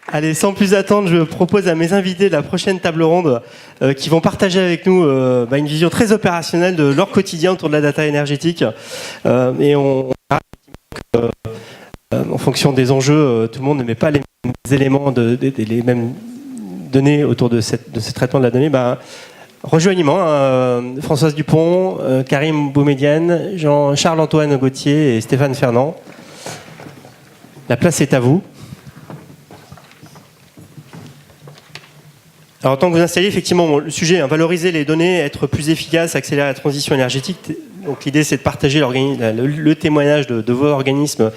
Allez, sans plus attendre, je propose à mes invités de la prochaine table ronde qui vont partager avec nous une vision très opérationnelle de leur quotidien autour de la data énergétique. Et on verra en fonction des enjeux, tout le monde ne met pas les mêmes éléments, les mêmes données autour de ce traitement de la donnée. Rejoignez-moi, Françoise Dupont, Karim Boumedienne, Charles-Antoine Gauthier et Stéphane Fernand. La place est à vous. Alors, tant que vous installez, effectivement, le sujet, valoriser les données, être plus efficace, accélérer la transition énergétique. Donc, l'idée, c'est de partager le témoignage de vos organismes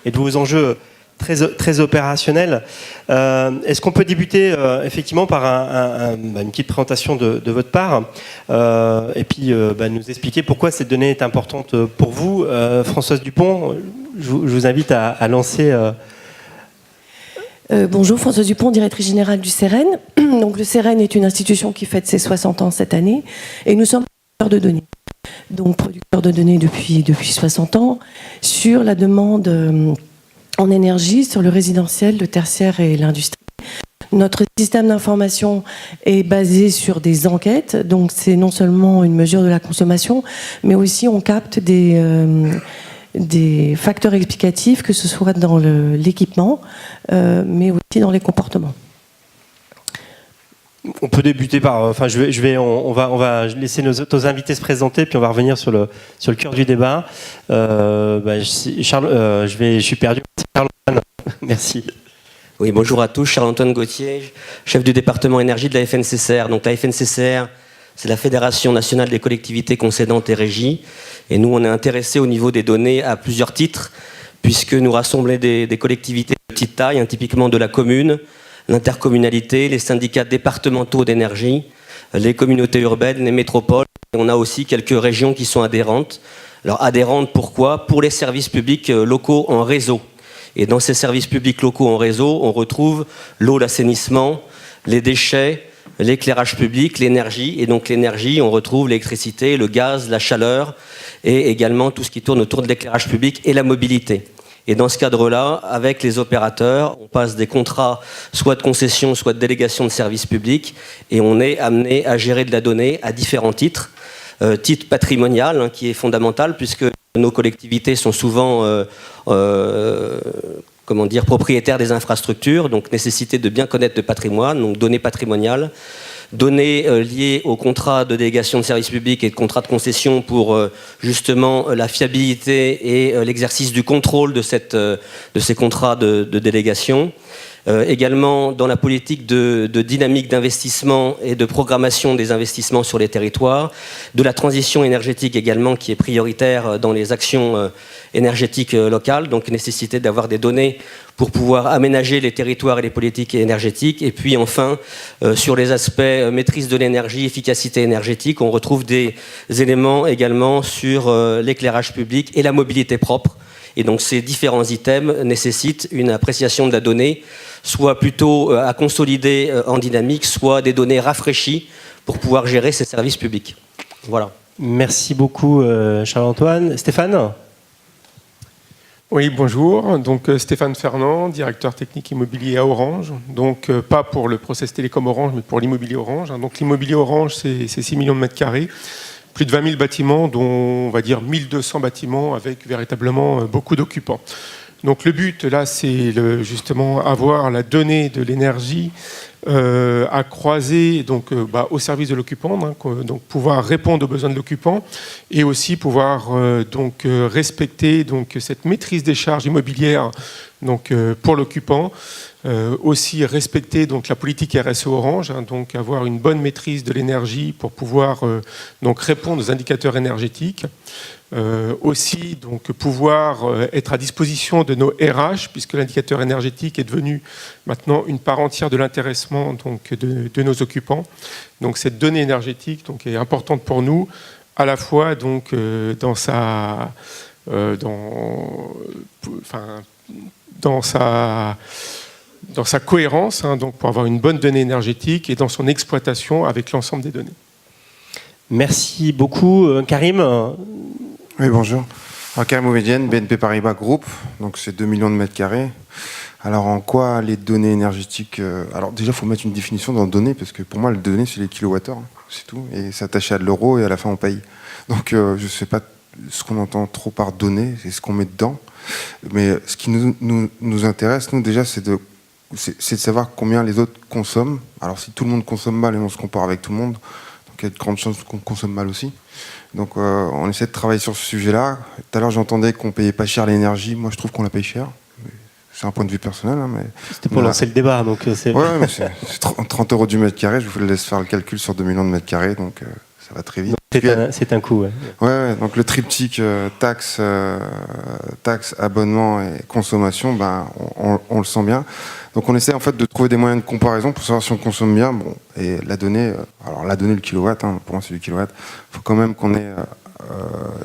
et de vos enjeux très opérationnels. Est-ce qu'on peut débuter, effectivement, par une petite présentation de votre part et puis nous expliquer pourquoi cette donnée est importante pour vous. Françoise Dupont, je vous invite à lancer... Bonjour, Françoise Dupont, directrice générale du CEREN. Donc, le CEREN est une institution qui fête ses 60 ans cette année et nous sommes producteurs de données. Donc, producteurs de données depuis 60 ans sur la demande en énergie, sur le résidentiel, le tertiaire et l'industrie. Notre système d'information est basé sur des enquêtes, donc c'est non seulement une mesure de la consommation, mais aussi on capte des facteurs explicatifs, que ce soit dans l'équipement, mais aussi dans les comportements. On peut débuter par... on va laisser nos invités se présenter, puis on va revenir sur le cœur du débat. Je suis perdu. Charles-Antoine, merci. Oui, bonjour à tous. Charles-Antoine Gauthier, chef du département énergie de la FNCCR. Donc la FNCCR, c'est la Fédération nationale des collectivités concédantes et régies. Et nous, on est intéressés au niveau des données à plusieurs titres, puisque nous rassemblons des collectivités de petite taille, typiquement de la commune, l'intercommunalité, les syndicats départementaux d'énergie, les communautés urbaines, les métropoles. Et on a aussi quelques régions qui sont adhérentes. Alors adhérentes, pourquoi ? Pour les services publics locaux en réseau. Et dans ces services publics locaux en réseau, on retrouve l'eau, l'assainissement, les déchets, l'éclairage public, l'énergie. Et donc l'énergie, on retrouve l'électricité, le gaz, la chaleur et également tout ce qui tourne autour de l'éclairage public et la mobilité. Et dans ce cadre-là, avec les opérateurs, on passe des contrats soit de concession, soit de délégation de services publics et on est amené à gérer de la donnée à différents titres. Titre patrimonial, qui est fondamental puisque nos collectivités sont souvent propriétaires des infrastructures, donc nécessité de bien connaître le patrimoine, donc données patrimoniales, données liées aux contrats de délégation de services publics et de contrats de concession pour justement la fiabilité et l'exercice du contrôle de ces contrats de délégation. Également dans la politique de dynamique d'investissement et de programmation des investissements sur les territoires, de la transition énergétique également qui est prioritaire dans les actions énergétiques locales, donc nécessité d'avoir des données pour pouvoir aménager les territoires et les politiques énergétiques. Et puis enfin, sur les aspects maîtrise de l'énergie, efficacité énergétique, on retrouve des éléments également sur l'éclairage public et la mobilité propre. Et donc ces différents items nécessitent une appréciation de la donnée, soit plutôt à consolider en dynamique, soit des données rafraîchies pour pouvoir gérer ces services publics. Voilà. Merci beaucoup Charles-Antoine. Stéphane ? Oui, bonjour. Donc Stéphane Fernand, directeur technique immobilier à Orange. Donc pas pour le process télécom Orange, mais pour l'immobilier Orange. Donc l'immobilier Orange, c'est 6 millions de mètres carrés. Plus de 20 000 bâtiments, dont on va dire 1200 bâtiments avec véritablement beaucoup d'occupants. Donc le but là, c'est justement avoir la donnée de l'énergie à croiser donc, au service de l'occupant, donc pouvoir répondre aux besoins de l'occupant et aussi pouvoir respecter donc, cette maîtrise des charges immobilières donc, pour l'occupant. Aussi respecter donc, la politique RSE Orange, donc avoir une bonne maîtrise de l'énergie pour pouvoir donc, répondre aux indicateurs énergétiques. Aussi donc, pouvoir être à disposition de nos RH, puisque l'indicateur énergétique est devenu maintenant une part entière de l'intéressement donc, de nos occupants. Donc cette donnée énergétique donc, est importante pour nous, à la fois donc, dans sa cohérence, donc pour avoir une bonne donnée énergétique et dans son exploitation avec l'ensemble des données. Merci beaucoup. Karim ? Oui, bonjour. Karim Boumedienne, BNP Paribas Group, donc c'est 2 millions de mètres carrés, Alors en quoi les données énergétiques Alors déjà, il faut mettre une définition dans données, parce que pour moi, les données, c'est les kilowattheures, c'est tout. Et c'est attaché à de l'euro et à la fin, on paye. Donc je ne sais pas ce qu'on entend trop par données, c'est ce qu'on met dedans. Mais ce qui nous intéresse, nous déjà, c'est de savoir combien les autres consomment. Alors si tout le monde consomme mal et on se compare avec tout le monde, donc il y a de grandes chances qu'on consomme mal aussi. Donc on essaie de travailler sur ce sujet-là. Tout à l'heure, j'entendais qu'on payait pas cher l'énergie. Moi, je trouve qu'on la paye cher. C'est un point de vue personnel. Hein, mais c'était pour lancer le débat. Donc c'est... Ouais, mais c'est 30 € du mètre carré. Je vous laisse faire le calcul sur 2 millions de mètres carrés. Donc ça va très vite. C'est un coût. Ouais, donc le triptyque taxe, abonnement et consommation, ben, on le sent bien. Donc on essaie en fait de trouver des moyens de comparaison pour savoir si on consomme bien. Bon, et la donnée, le kilowatt, hein, pour moi c'est du kilowatt. Il faut quand même qu'on ait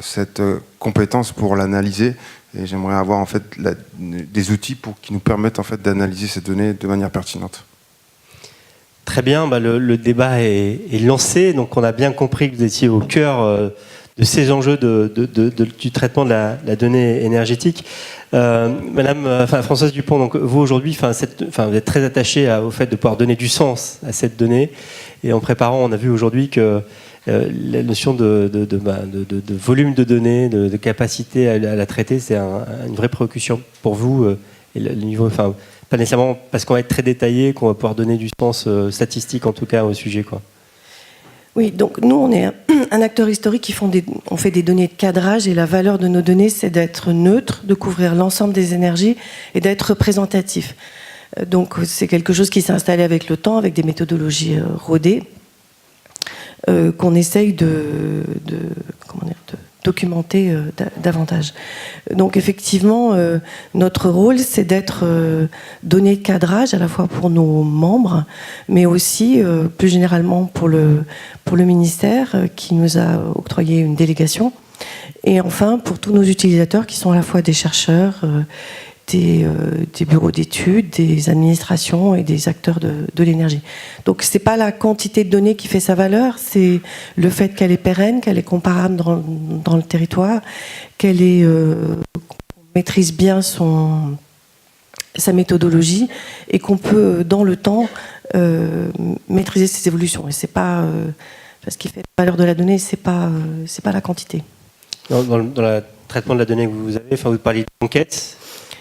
cette compétence pour l'analyser. Et j'aimerais avoir en fait des outils qui nous permettent en fait d'analyser ces données de manière pertinente. Très bien, le débat est lancé, donc on a bien compris que vous étiez au cœur de ces enjeux du traitement de la donnée énergétique. Madame Françoise Dupont, donc vous aujourd'hui, vous êtes très attachée au fait de pouvoir donner du sens à cette donnée, et en préparant, on a vu aujourd'hui que la notion de volume de données, de capacité à la traiter, c'est une vraie préoccupation pour vous, et le niveau, pas nécessairement parce qu'on va être très détaillé qu'on va pouvoir donner du sens statistique en tout cas au sujet, quoi. Oui, donc nous on est un acteur historique on fait des données de cadrage, et la valeur de nos données c'est d'être neutre, de couvrir l'ensemble des énergies et d'être représentatif. Donc c'est quelque chose qui s'est installé avec le temps, avec des méthodologies rodées qu'on essaye de documenter davantage. Donc effectivement, notre rôle, c'est d'être donné de cadrage à la fois pour nos membres, mais aussi plus généralement pour le ministère qui nous a octroyé une délégation, et enfin pour tous nos utilisateurs qui sont à la fois des chercheurs, des bureaux d'études, des administrations et des acteurs de l'énergie. Donc c'est pas la quantité de données qui fait sa valeur, c'est le fait qu'elle est pérenne, qu'elle est comparable dans le territoire, qu'on maîtrise bien sa méthodologie, et qu'on peut dans le temps maîtriser ses évolutions. Et c'est pas ce qui fait la valeur de la donnée, c'est pas la quantité. Dans le traitement de la donnée que vous avez, vous parlez d'enquête.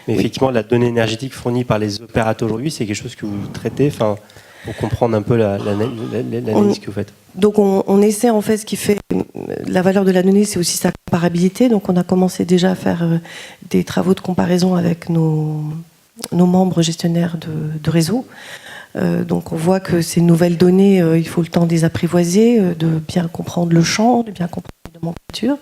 Mais oui, effectivement, la donnée énergétique fournie par les opérateurs aujourd'hui, c'est quelque chose que vous traitez, pour comprendre un peu l'analyse que vous faites. Donc on essaie, en fait, ce qui fait la valeur de la donnée, c'est aussi sa comparabilité. Donc on a commencé déjà à faire des travaux de comparaison avec nos membres gestionnaires de réseau. Donc on voit que ces nouvelles données, il faut le temps de les apprivoiser, de bien comprendre le champ, de bien comprendre les nomenclatures.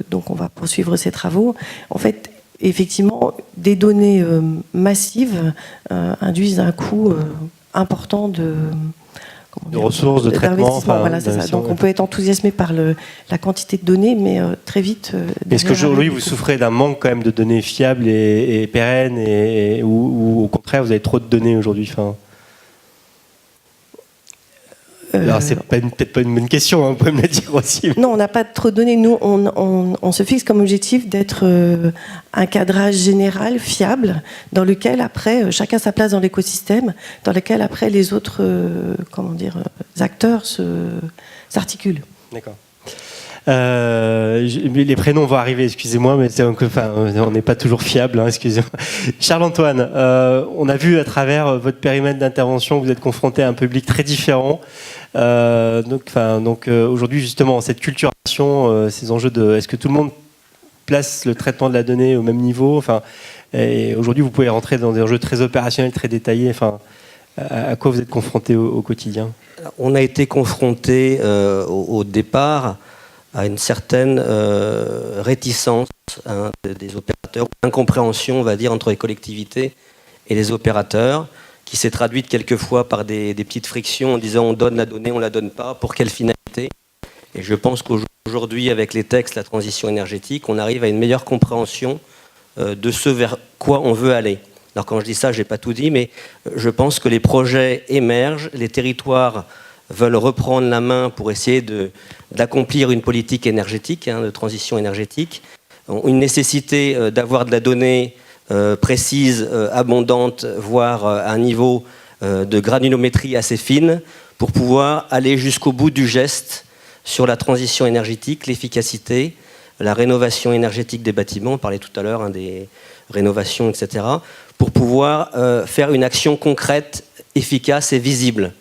Donc on va poursuivre ces travaux. En fait, effectivement, des données massives induisent un coût important de ressources, de traitement. Voilà, c'est ça. Donc on peut être enthousiasmé par la quantité de données, mais très vite... Est-ce qu'aujourd'hui vous souffrez d'un manque quand même de données fiables et pérennes, ou au contraire vous avez trop de données aujourd'hui? Alors c'est peut-être pas une bonne question, hein, vous pouvez me le dire aussi. Non, on n'a pas trop de données. Nous, on se fixe comme objectif d'être un cadrage général, fiable, dans lequel après, chacun sa place dans l'écosystème, dans lequel après les autres acteurs s'articulent. D'accord. Les prénoms vont arriver, excusez-moi, mais on n'est pas toujours fiable, hein, excusez-moi. Charles-Antoine, on a vu à travers votre périmètre d'intervention que vous êtes confronté à un public très différent. Donc aujourd'hui, justement, cette culturation, ces enjeux est-ce que tout le monde place le traitement de la donnée au même niveau? Et aujourd'hui, vous pouvez rentrer dans des enjeux très opérationnels, très détaillés. À quoi vous êtes confronté au quotidien? On a été confronté au départ à une certaine réticence des opérateurs, incompréhension, on va dire, entre les collectivités et les opérateurs, qui s'est traduite quelquefois par des petites frictions en disant on donne la donnée, on ne la donne pas, pour quelle finalité? Et je pense qu'aujourd'hui, avec les textes, la transition énergétique, on arrive à une meilleure compréhension de ce vers quoi on veut aller. Alors quand je dis ça, je n'ai pas tout dit, mais je pense que les projets émergent, les territoires veulent reprendre la main pour essayer d'accomplir une politique énergétique, de transition énergétique, ont une nécessité d'avoir de la donnée précise, abondante, voire à un niveau de granulométrie assez fine, pour pouvoir aller jusqu'au bout du geste sur la transition énergétique, l'efficacité, la rénovation énergétique des bâtiments, on parlait tout à l'heure des rénovations, etc., pour pouvoir faire une action concrète, efficace et visible.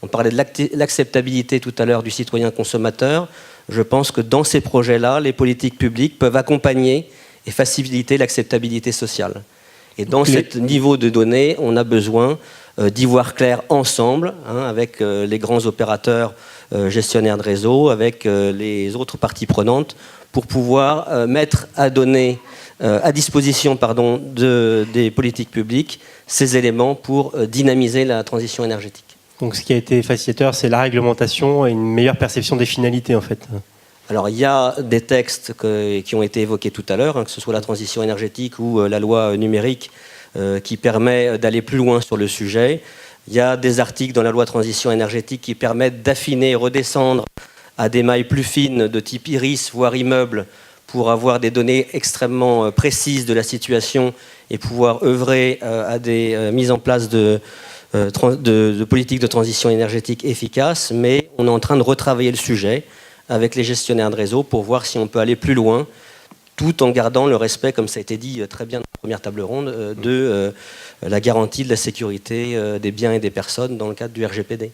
On parlait de l'acceptabilité tout à l'heure du citoyen consommateur. Je pense que dans ces projets-là, les politiques publiques peuvent accompagner et faciliter l'acceptabilité sociale. Et dans ce niveau de données, on a besoin d'y voir clair ensemble, avec les grands opérateurs gestionnaires de réseau, avec les autres parties prenantes, pour pouvoir mettre à disposition des politiques publiques ces éléments pour dynamiser la transition énergétique. Donc ce qui a été facilitateur, c'est la réglementation et une meilleure perception des finalités en fait. Alors il y a des textes qui ont été évoqués tout à l'heure, que ce soit la transition énergétique ou la loi numérique qui permet d'aller plus loin sur le sujet. Il y a des articles dans la loi transition énergétique qui permettent d'affiner et redescendre à des mailles plus fines de type iris, voire immeuble, pour avoir des données extrêmement précises de la situation et pouvoir œuvrer à des mises en place de politiques de transition énergétique efficaces. Mais on est en train de retravailler le sujet avec les gestionnaires de réseau pour voir si on peut aller plus loin, tout en gardant le respect, comme ça a été dit très bien dans la première table ronde, de la garantie de la sécurité des biens et des personnes dans le cadre du RGPD.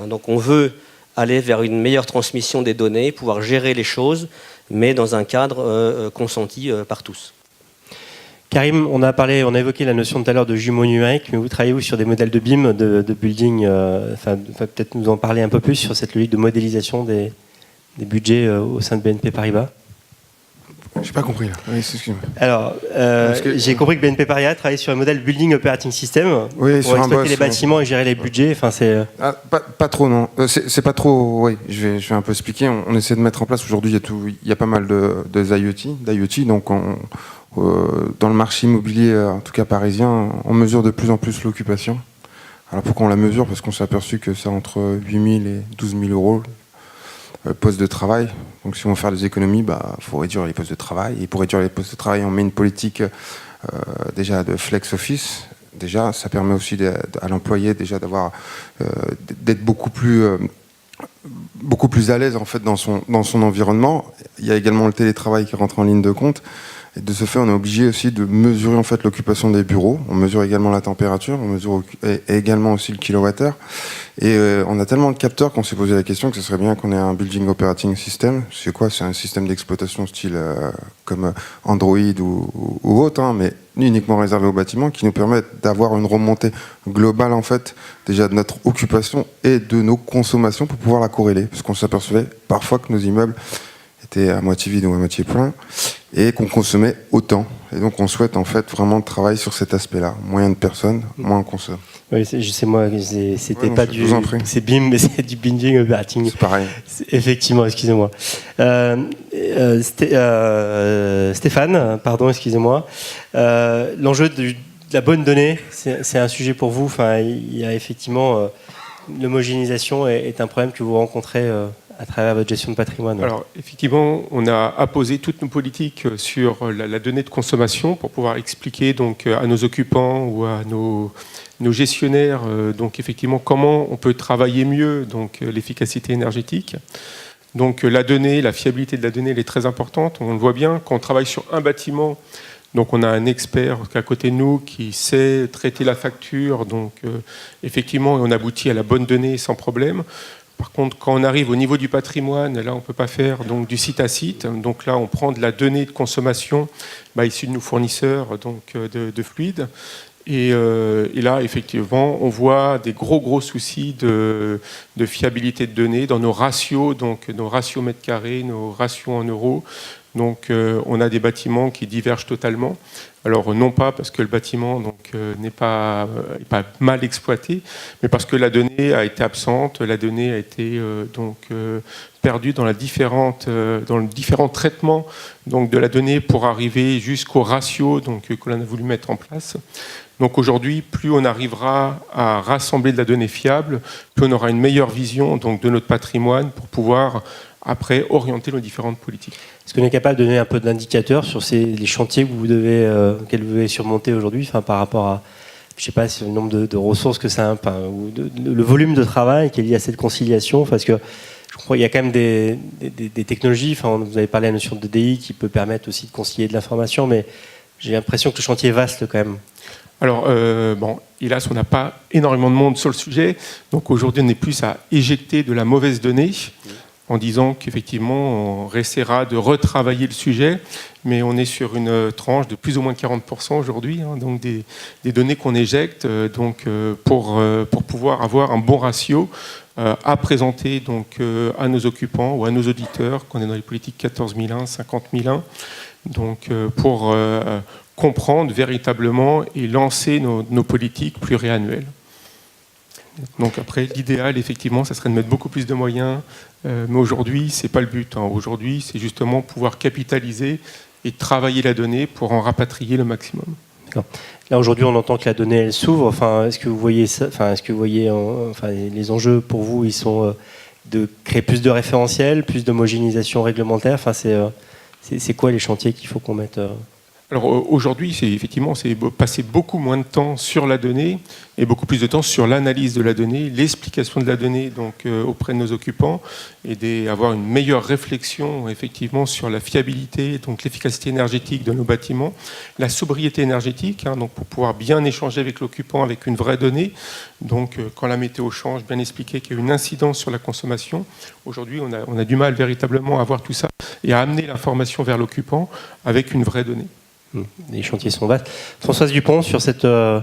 Donc on veut aller vers une meilleure transmission des données, pouvoir gérer les choses, mais dans un cadre consenti par tous. Karim, on a évoqué la notion tout à l'heure de jumeaux numériques, mais vous travaillez où sur des modèles de BIM, de building, peut-être nous en parler un peu plus sur cette logique de modélisation des budgets au sein de BNP Paribas. Je n'ai pas compris là. Oui, excuse-moi. Alors, j'ai compris que BNP Paribas travaille sur un modèle Building Operating System pour exploiter les bâtiments et gérer les budgets. Enfin, c'est... pas trop, non. C'est pas trop. Oui, je vais un peu expliquer. On essaie de mettre en place aujourd'hui. Il y a pas mal d'IoT. Donc, dans le marché immobilier, en tout cas parisien, on mesure de plus en plus l'occupation. Alors pourquoi on la mesure? Parce qu'on s'est aperçu que c'est entre 8 000 et 12 000 euros. Postes de travail. Donc si on veut faire des économies, faut réduire les postes de travail. Et pour réduire les postes de travail, on met une politique déjà de flex office. Déjà, ça permet aussi à l'employé déjà d'être beaucoup plus à l'aise en fait dans son environnement. Il y a également le télétravail qui rentre en ligne de compte. Et de ce fait, on est obligé aussi de mesurer en fait l'occupation des bureaux. On mesure également la température, on mesure également aussi le kilowattheure. Et on a tellement de capteurs qu'on s'est posé la question que ce serait bien qu'on ait un Building Operating System. C'est quoi? C'est un système d'exploitation style comme Android ou autre, mais uniquement réservé aux bâtiments, qui nous permet d'avoir une remontée globale en fait déjà de notre occupation et de nos consommations pour pouvoir la corréler. Parce qu'on s'apercevait parfois que nos immeubles étaient à moitié vides ou à moitié pleins et qu'on consommait autant. Et donc on souhaite en fait vraiment travailler sur cet aspect-là. Moins de personnes, moins on consomme. Oui, c'est moi, c'était pas du... C'est BIM, mais c'est du Building Operating. C'est pareil. Effectivement, excusez-moi. Stéphane, pardon, excusez-moi. L'enjeu de la bonne donnée, c'est un sujet pour vous. Enfin, il y a effectivement... l'homogénéisation est un problème que vous rencontrez à travers votre gestion de patrimoine. Alors, effectivement, on a apposé toutes nos politiques sur la donnée de consommation pour pouvoir expliquer donc, à nos occupants ou à nos gestionnaires donc, effectivement, comment on peut travailler mieux donc, l'efficacité énergétique. Donc, la donnée, la fiabilité de la donnée, elle est très importante. On le voit bien, quand on travaille sur un bâtiment, donc on a un expert à côté de nous qui sait traiter la facture. Donc, effectivement, on aboutit à la bonne donnée sans problème. Par contre, quand on arrive au niveau du patrimoine, là, on ne peut pas faire donc, du site à site. Donc là, on prend de la donnée de consommation issue de nos fournisseurs donc, de fluides. Et là, effectivement, on voit des gros soucis de fiabilité de données dans nos ratios, donc nos ratios mètres carrés, nos ratios en euros. Donc, on a des bâtiments qui divergent totalement. Alors, non pas parce que le bâtiment n'est pas mal exploité, mais parce que la donnée a été absente, la donnée a été perdue dans le différent traitement donc, de la donnée pour arriver jusqu'au ratio que l'on a voulu mettre en place. Donc aujourd'hui, plus on arrivera à rassembler de la donnée fiable, plus on aura une meilleure vision donc, de notre patrimoine pour pouvoir après orienter nos différentes politiques. Est-ce qu'on est capable de donner un peu d'indicateurs sur les chantiers que vous que vous devez surmonter aujourd'hui, par rapport à, je sais pas, le nombre de ressources que ça, ou le volume de travail qui est lié à cette conciliation, parce que je crois qu'il y a quand même des technologies, vous avez parlé de la notion de DI qui peut permettre aussi de concilier de l'information, mais j'ai l'impression que le chantier est vaste quand même. Alors, hélas, on n'a pas énormément de monde sur le sujet, donc aujourd'hui on est plus à éjecter de la mauvaise donnée, en disant qu'effectivement on essaiera de retravailler le sujet, mais on est sur une tranche de plus ou moins 40% aujourd'hui, donc des données qu'on éjecte, pour pouvoir avoir un bon ratio à présenter à nos occupants ou à nos auditeurs, qu'on est dans les politiques 14001, 50001, pour comprendre véritablement et lancer nos politiques pluriannuelles. Donc après, l'idéal, effectivement, ça serait de mettre beaucoup plus de moyens, mais aujourd'hui, ce n'est pas le but. Aujourd'hui, c'est justement pouvoir capitaliser et travailler la donnée pour en rapatrier le maximum. D'accord. Là, aujourd'hui, on entend que la donnée, elle s'ouvre. Est-ce que vous voyez ça, les enjeux pour vous, ils sont de créer plus de référentiels, plus d'homogénéisation réglementaire. C'est quoi les chantiers qu'il faut qu'on mette Alors aujourd'hui, c'est passer beaucoup moins de temps sur la donnée et beaucoup plus de temps sur l'analyse de la donnée, l'explication de la donnée auprès de nos occupants, et avoir une meilleure réflexion effectivement sur la fiabilité, l'efficacité énergétique de nos bâtiments, la sobriété énergétique, pour pouvoir bien échanger avec l'occupant avec une vraie donnée. Quand la météo change, bien expliquer qu'il y a une incidence sur la consommation. Aujourd'hui, on a du mal véritablement à voir tout ça et à amener l'information vers l'occupant avec une vraie donnée. Les chantiers sont vastes. Françoise Dupont, sur ce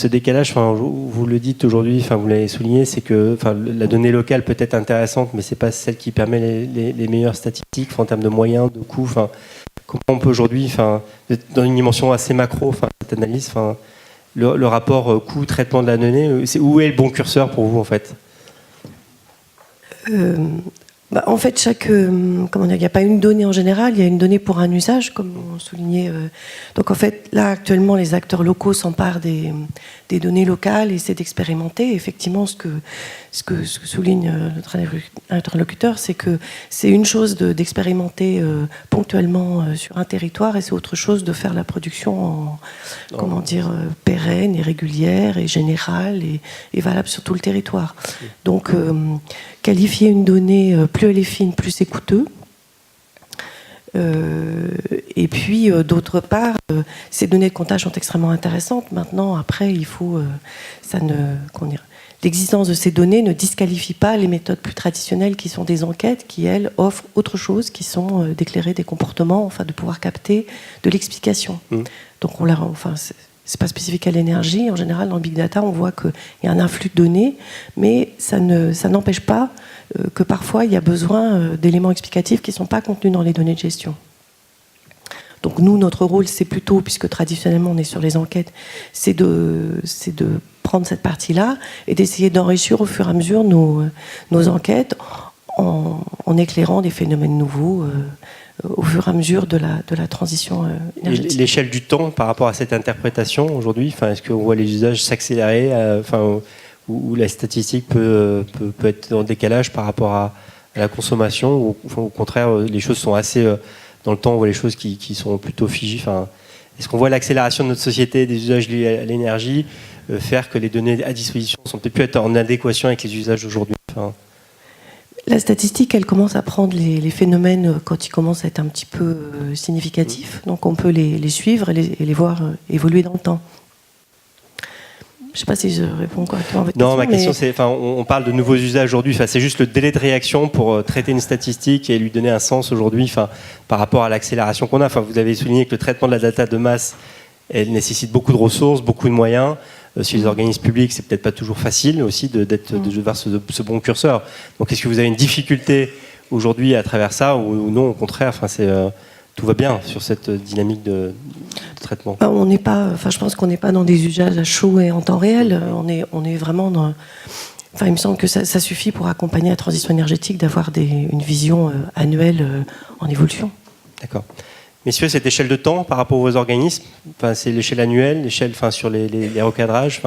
décalage, vous le dites aujourd'hui, vous l'avez souligné, c'est que la donnée locale peut être intéressante, mais ce n'est pas celle qui permet les meilleures statistiques en termes de moyens, de coûts. Comment on peut aujourd'hui, dans une dimension assez macro, cette analyse, le rapport coût-traitement de la donnée, où est le bon curseur pour vous en fait? En fait, il n'y a pas une donnée en général, il y a une donnée pour un usage, comme on soulignait. Donc en fait, là, actuellement, les acteurs locaux s'emparent des données locales et essaient d'expérimenter. Effectivement, ce que souligne notre interlocuteur, c'est que c'est une chose d'expérimenter ponctuellement sur un territoire, et c'est autre chose de faire la production pérenne et régulière et générale et valable sur tout le territoire. Donc, qualifier une donnée, plus elle est fine, plus c'est coûteux. Et puis, d'autre part, ces données de comptage sont extrêmement intéressantes. Maintenant, après, il faut... L'existence de ces données ne disqualifie pas les méthodes plus traditionnelles qui sont des enquêtes, qui, elles, offrent autre chose, qui sont d'éclairer des comportements, de pouvoir capter de l'explication. Donc, c'est pas spécifique à l'énergie. En général, dans le big data, on voit qu'il y a un influx de données, mais ça n'empêche pas que parfois, il y a besoin d'éléments explicatifs qui ne sont pas contenus dans les données de gestion. Donc nous, notre rôle, c'est plutôt, puisque traditionnellement on est sur les enquêtes, c'est de prendre cette partie-là et d'essayer d'enrichir au fur et à mesure nos enquêtes en éclairant des phénomènes nouveaux au fur et à mesure de la transition énergétique. L'échelle du temps par rapport à cette interprétation aujourd'hui, est-ce qu'on voit les usages s'accélérer, où la statistique peut être en décalage par rapport à la consommation, ou au contraire, les choses sont assez... dans le temps, on voit les choses qui sont plutôt figées. Est-ce qu'on voit l'accélération de notre société, des usages liés à l'énergie, faire que les données à disposition sont peut-être plus être en adéquation avec les usages d'aujourd'hui? La statistique, elle commence à prendre les phénomènes quand ils commencent à être un petit peu significatifs. Donc on peut les suivre et les voir évoluer dans le temps. Je ne sais pas si je réponds correctement à votre question. Non, ma question, c'est, on parle de nouveaux usages aujourd'hui. C'est juste le délai de réaction pour traiter une statistique et lui donner un sens aujourd'hui, par rapport à l'accélération qu'on a. Vous avez souligné que le traitement de la data de masse, elle nécessite beaucoup de ressources, beaucoup de moyens. Si les organismes publics, c'est peut-être pas toujours facile aussi de voir ce bon curseur. Donc, est-ce que vous avez une difficulté aujourd'hui à travers ça, ou non, au contraire, tout va bien sur cette dynamique de traitement? On n'est pas, je pense qu'on n'est pas dans des usages à chaud et en temps réel. On est vraiment dans... il me semble que ça suffit pour accompagner la transition énergétique d'avoir une vision annuelle en évolution. D'accord. Messieurs, cette échelle de temps par rapport aux organismes, c'est l'échelle annuelle, l'échelle sur les recadrages,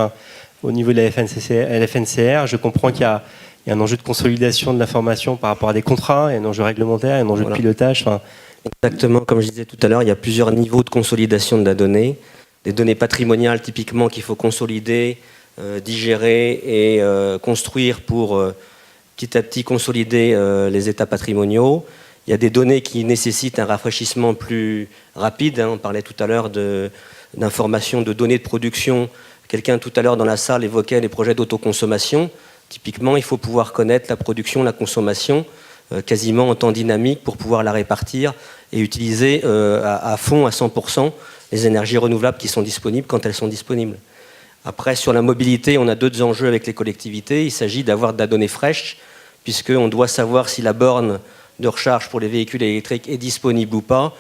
au niveau de la FNCR, je comprends qu'il y a il y a un enjeu de consolidation de l'information par rapport à des contrats, il y a un enjeu réglementaire, il y a un enjeu de pilotage. Exactement, comme je disais tout à l'heure, il y a plusieurs niveaux de consolidation de la donnée. Des données patrimoniales, typiquement, qu'il faut consolider, digérer et construire pour petit à petit consolider les états patrimoniaux. Il y a des données qui nécessitent un rafraîchissement plus rapide. On parlait tout à l'heure d'informations, de données de production. Quelqu'un tout à l'heure dans la salle évoquait les projets d'autoconsommation. Typiquement, il faut pouvoir connaître la production, la consommation, quasiment en temps dynamique pour pouvoir la répartir et utiliser à fond, à 100%, les énergies renouvelables qui sont disponibles quand elles sont disponibles. Après, sur la mobilité, on a d'autres enjeux avec les collectivités. Il s'agit d'avoir de la donnée fraîche, puisqu'on doit savoir si la borne de recharge pour les véhicules électriques est disponible ou pas,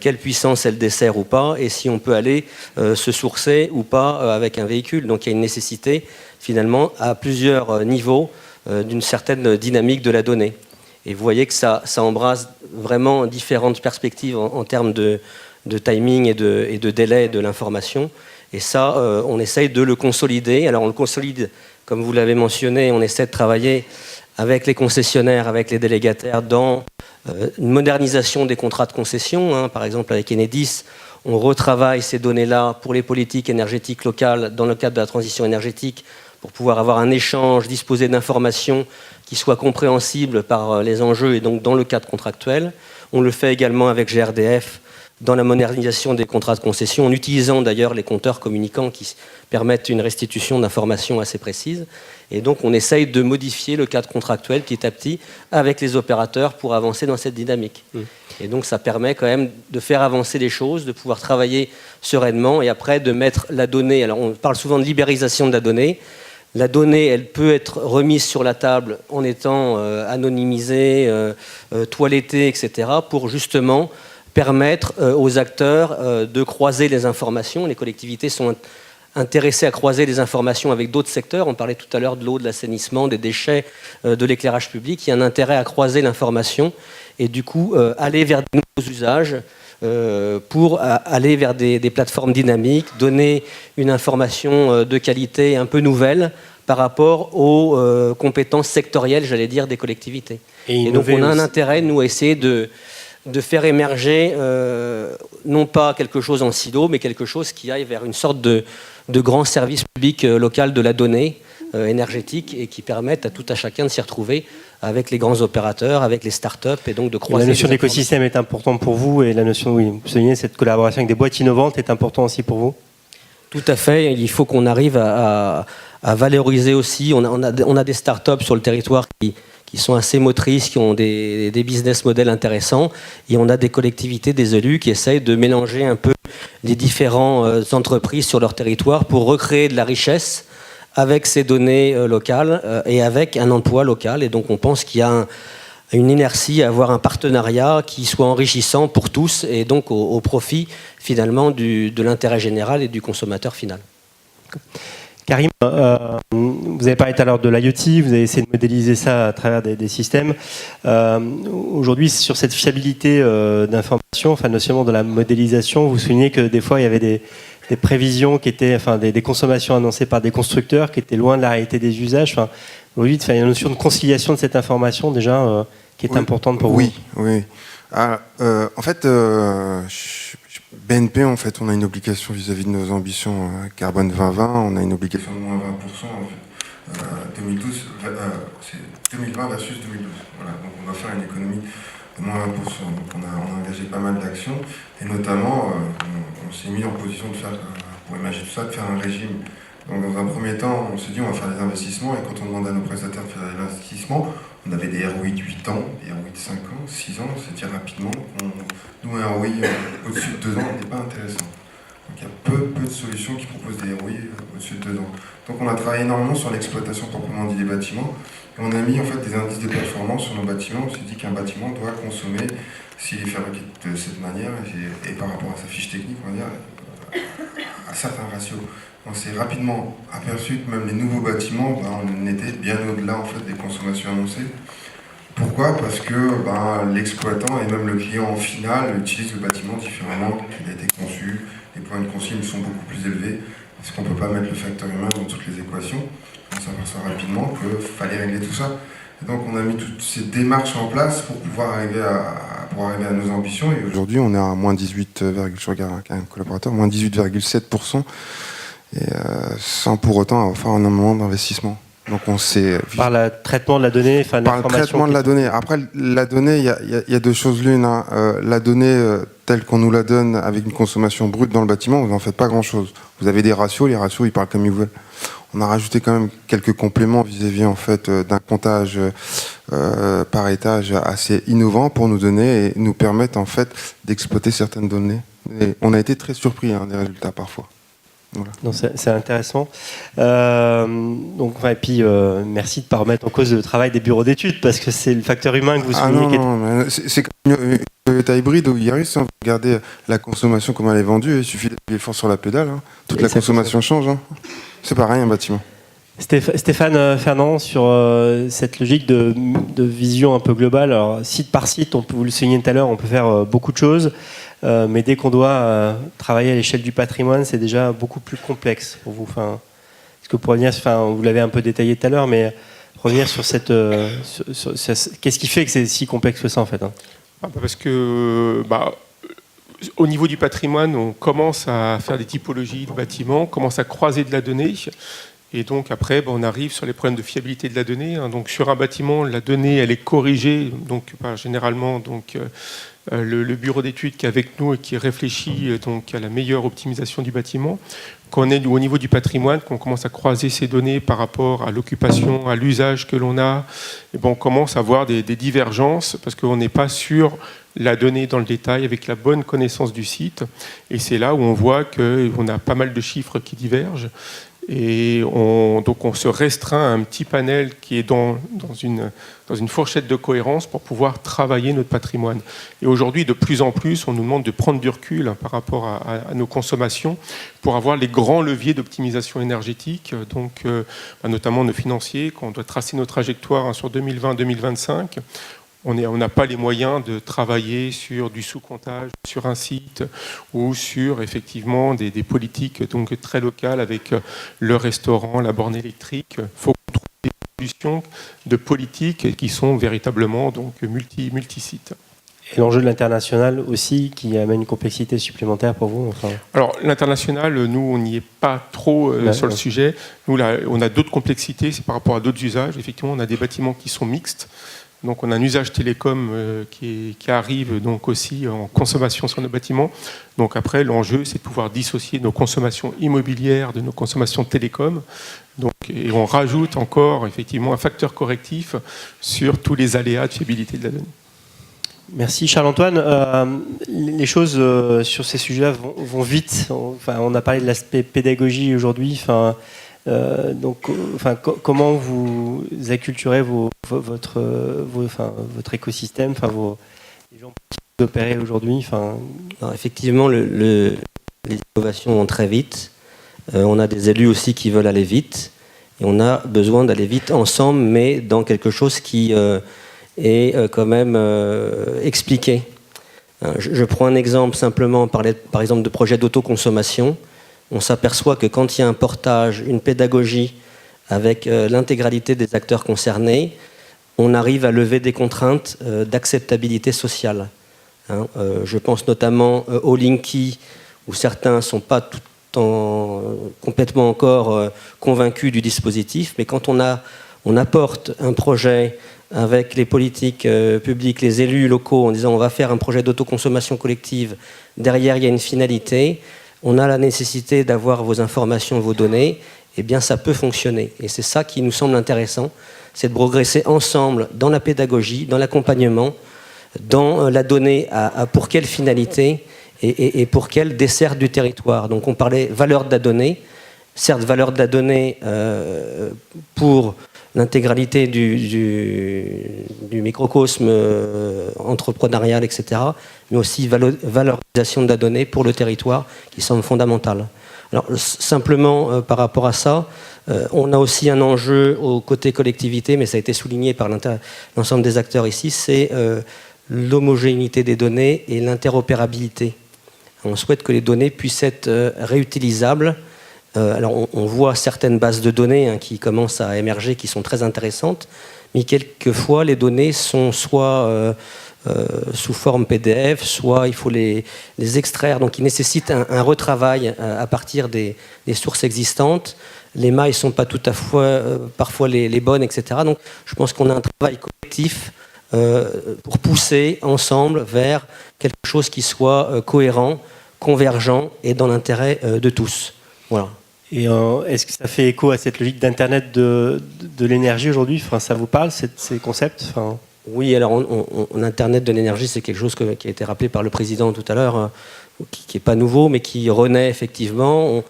quelle puissance elle dessert ou pas, et si on peut aller se sourcer ou pas avec un véhicule. Donc il y a une nécessité, finalement, à plusieurs niveaux d'une certaine dynamique de la donnée. Et vous voyez que ça embrasse vraiment différentes perspectives en termes de timing et de délai de l'information. Et ça, on essaye de le consolider. Alors on le consolide, comme vous l'avez mentionné, on essaie de travailler avec les concessionnaires, avec les délégataires, dans une modernisation des contrats de concession. Par exemple, avec Enedis, on retravaille ces données-là pour les politiques énergétiques locales dans le cadre de la transition énergétique pour pouvoir avoir un échange, disposer d'informations qui soient compréhensibles par les enjeux et donc dans le cadre contractuel. On le fait également avec GRDF dans la modernisation des contrats de concession, en utilisant d'ailleurs les compteurs communicants qui permettent une restitution d'informations assez précises. Et donc on essaye de modifier le cadre contractuel petit à petit avec les opérateurs pour avancer dans cette dynamique. Et donc ça permet quand même de faire avancer les choses, de pouvoir travailler sereinement et après de mettre la donnée. Alors on parle souvent de libéralisation de la donnée. La donnée, elle peut être remise sur la table en étant anonymisée, toilettée, etc. pour justement permettre aux acteurs de croiser les informations. Les collectivités sont intéressées à croiser les informations avec d'autres secteurs. On parlait tout à l'heure de l'eau, de l'assainissement, des déchets, de l'éclairage public. Il y a un intérêt à croiser l'information et du coup aller vers de nouveaux usages pour aller vers des plateformes dynamiques, donner une information de qualité un peu nouvelle par rapport aux compétences sectorielles, j'allais dire, des collectivités. Et donc on a un intérêt, nous, à essayer de faire émerger non pas quelque chose en silo, mais quelque chose qui aille vers une sorte de grand service public local de la donnée énergétique et qui permette à tout à chacun de s'y retrouver avec les grands opérateurs, avec les startups et donc de croiser. La notion d'écosystème est importante pour vous et la notion, oui, vous soulignez, cette collaboration avec des boîtes innovantes est importante aussi pour vous? Tout à fait, il faut qu'on arrive à valoriser aussi. On a des startups sur le territoire qui sont assez motrices, qui ont des business models intéressants. Et on a des collectivités, des élus qui essayent de mélanger un peu les différentes entreprises sur leur territoire pour recréer de la richesse avec ces données locales et avec un emploi local. Et donc on pense qu'il y a une inertie à avoir un partenariat qui soit enrichissant pour tous et donc au profit finalement de l'intérêt général et du consommateur final. Karim, vous avez parlé tout à l'heure de l'IoT, vous avez essayé de modéliser ça à travers des systèmes. Aujourd'hui, sur cette fiabilité d'information, enfin, notamment de la modélisation, vous soulignez que des fois, il y avait des prévisions qui étaient, enfin, des consommations annoncées par des constructeurs qui étaient loin de la réalité des usages. Enfin, aujourd'hui, il y a une notion de conciliation de cette information déjà qui est importante pour vous. Oui. En fait, BNP, en fait, on a une obligation vis-à-vis de nos ambitions carbone 2020. On a une obligation de moins 20% en fait. c'est 2020 versus 2012. Voilà, donc on va faire une économie de moins 20%. Donc on a engagé pas mal d'actions et notamment on s'est mis en position de faire, pour imaginer tout ça, de faire un régime. Donc dans un premier temps, on s'est dit on va faire des investissements et quand on demande à nos prestataires de faire des investissements, on avait des ROI de 8 ans, des ROI de 5 ans, 6 ans, on s'est dit rapidement, nous un ROI au-dessus de 2 ans n'est pas intéressant. Donc il y a peu de solutions qui proposent des ROI au-dessus de 2 ans. Donc on a travaillé énormément sur l'exploitation proprement dit des bâtiments et on a mis en fait des indices de performance sur nos bâtiments. On s'est dit qu'un bâtiment doit consommer, s'il est fabriqué de cette manière et par rapport à sa fiche technique, on va dire, à certains ratios. On s'est rapidement aperçu que même les nouveaux bâtiments, on était bien au-delà en fait, des consommations annoncées. Pourquoi ? Parce que l'exploitant et même le client final utilise le bâtiment différemment qu'il a été conçu. Les points de consigne sont beaucoup plus élevés parce qu'on ne peut pas mettre le facteur humain dans toutes les équations. On s'est s'aperçoit rapidement qu'il fallait régler tout ça. Et donc on a mis toutes ces démarches en place pour pouvoir arriver à nos ambitions. Et aujourd'hui, on est à moins 18, je regarde un collaborateur, moins 18,7%, et sans pour autant faire un moment d'investissement. Donc on s'est par le traitement de la donnée, enfin par le traitement de la donnée. Après la donnée, il y a deux choses l'une. Hein. La donnée telle qu'on nous la donne avec une consommation brute dans le bâtiment, vous n'en faites pas grand-chose. Vous avez des ratios, les ratios ils parlent comme ils veulent. On a rajouté quand même quelques compléments vis-à-vis en fait d'un comptage par étage assez innovant pour nous donner et nous permettre en fait d'exploiter certaines données. Et on a été très surpris des résultats parfois. Voilà. Non, c'est intéressant. Et puis, merci de ne pas remettre en cause le travail des bureaux d'études, parce que c'est le facteur humain que vous soulignez. C'est comme une Toyota hybride ou Yaris. Hein. Vous regardez la consommation, comment elle est vendue, il suffit d'appuyer fort sur la pédale. Hein. Toute la consommation change. Hein. C'est pareil, un bâtiment. Stéphane Fernand, sur cette logique de vision un peu globale, alors, site par site, vous le soulignez tout à l'heure, on peut faire beaucoup de choses. Mais dès qu'on doit travailler à l'échelle du patrimoine, c'est déjà beaucoup plus complexe pour vous. Enfin, est-ce que vous pourriez revenir, vous l'avez un peu détaillé tout à l'heure, mais revenir sur cette, qu'est-ce qui fait que c'est si complexe que ça en fait, hein? Parce que au niveau du patrimoine, on commence à faire des typologies de bâtiments, on commence à croiser de la donnée. Et donc après, on arrive sur les problèmes de fiabilité de la donnée. Hein. Donc sur un bâtiment, la donnée, elle est corrigée, donc généralement le bureau d'études qui est avec nous et qui réfléchit donc à la meilleure optimisation du bâtiment. Quand on est au niveau du patrimoine, qu'on commence à croiser ces données par rapport à l'occupation, à l'usage que l'on a, et on commence à voir des divergences parce qu'on n'est pas sur la donnée dans le détail avec la bonne connaissance du site. Et c'est là où on voit qu'on a pas mal de chiffres qui divergent. Et donc on se restreint à un petit panel qui est dans une fourchette de cohérence pour pouvoir travailler notre patrimoine. Et aujourd'hui, de plus en plus, on nous demande de prendre du recul par rapport à nos consommations pour avoir les grands leviers d'optimisation énergétique, donc notamment nos financiers, quand on doit tracer nos trajectoires sur 2020-2025. On n'a pas les moyens de travailler sur du sous-comptage, sur un site ou sur effectivement des politiques donc très locales avec le restaurant, la borne électrique. Il faut trouver des solutions de politiques qui sont véritablement donc multi-sites. Et l'enjeu de l'international aussi, qui amène une complexité supplémentaire pour vous, enfin... Alors l'international, nous, on n'y est pas trop sur le sujet. Nous, là, on a d'autres complexités, c'est par rapport à d'autres usages. Effectivement, on a des bâtiments qui sont mixtes. Donc on a un usage télécom qui arrive donc aussi en consommation sur nos bâtiments. Donc après, l'enjeu, c'est de pouvoir dissocier nos consommations immobilières de nos consommations télécom. Donc, et on rajoute encore effectivement un facteur correctif sur tous les aléas de fiabilité de la donnée. Merci Charles-Antoine. Les choses sur ces sujets-là vont vite. Enfin, on a parlé de l'aspect pédagogie aujourd'hui. Comment vous acculturez votre écosystème, les gens qui opèrent aujourd'hui. Alors, effectivement, les innovations vont très vite. On a des élus aussi qui veulent aller vite. Et on a besoin d'aller vite ensemble, mais dans quelque chose qui est quand même expliqué. Je prends un exemple simplement, par exemple de projets d'autoconsommation. On s'aperçoit que quand il y a un portage, une pédagogie avec l'intégralité des acteurs concernés, on arrive à lever des contraintes d'acceptabilité sociale. Je pense notamment au Linky, où certains ne sont pas complètement encore convaincus du dispositif, mais quand on apporte un projet avec les politiques publiques, les élus locaux, en disant on va faire un projet d'autoconsommation collective, derrière il y a une finalité, on a la nécessité d'avoir vos informations, vos données, eh bien ça peut fonctionner. Et c'est ça qui nous semble intéressant, c'est de progresser ensemble dans la pédagogie, dans l'accompagnement, dans la donnée pour quelle finalité et pour quelle desserte du territoire. Donc on parlait valeur de la donnée, certes valeur de la donnée pour l'intégralité du microcosme entrepreneurial, etc., mais aussi valorisation de la donnée pour le territoire qui semble fondamentale. Alors simplement par rapport à ça, on a aussi un enjeu au côté collectivité, mais ça a été souligné par l'ensemble des acteurs ici, c'est l'homogénéité des données et l'interopérabilité. On souhaite que les données puissent être réutilisables Alors on voit certaines bases de données qui commencent à émerger, qui sont très intéressantes, mais quelquefois les données sont soit sous forme PDF, soit il faut les extraire, donc ils nécessitent un retravail à partir des sources existantes. Les mailles ne sont pas tout à fait parfois les bonnes, etc. Donc je pense qu'on a un travail collectif pour pousser ensemble vers quelque chose qui soit cohérent, convergent et dans l'intérêt de tous. Voilà. Et est-ce que ça fait écho à cette logique d'Internet de l'énergie aujourd'hui? Enfin, ça vous parle, ces concepts? Enfin... Oui, alors Internet de l'énergie, c'est quelque chose qui a été rappelé par le président tout à l'heure, qui n'est pas nouveau, mais qui renaît effectivement.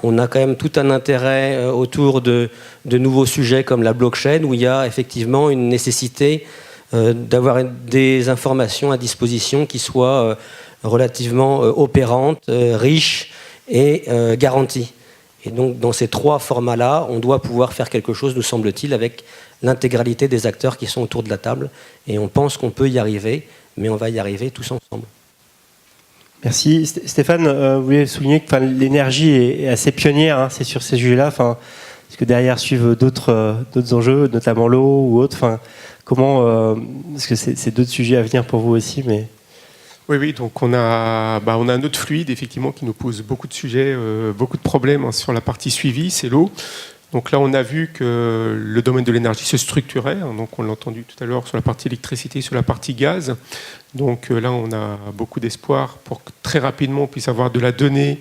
On a quand même tout un intérêt autour de nouveaux sujets comme la blockchain, où il y a effectivement une nécessité d'avoir des informations à disposition qui soient relativement opérantes, riches et garanties. Et donc, dans ces trois formats-là, on doit pouvoir faire quelque chose, nous semble-t-il, avec l'intégralité des acteurs qui sont autour de la table. Et on pense qu'on peut y arriver, mais on va y arriver tous ensemble. Merci. Stéphane, vous voulez souligner que l'énergie est assez pionnière, c'est sur ces sujets-là. Est-ce que derrière suivent d'autres enjeux, notamment l'eau ou autres? Comment est-ce que c'est d'autres sujets à venir pour vous aussi, mais... Oui, donc on a un autre fluide effectivement qui nous pose beaucoup de sujets, beaucoup de problèmes sur la partie suivie, c'est l'eau. Donc là, on a vu que le domaine de l'énergie se structurait, donc on l'a entendu tout à l'heure sur la partie électricité, sur la partie gaz. Donc là, on a beaucoup d'espoir pour que très rapidement on puisse avoir de la donnée,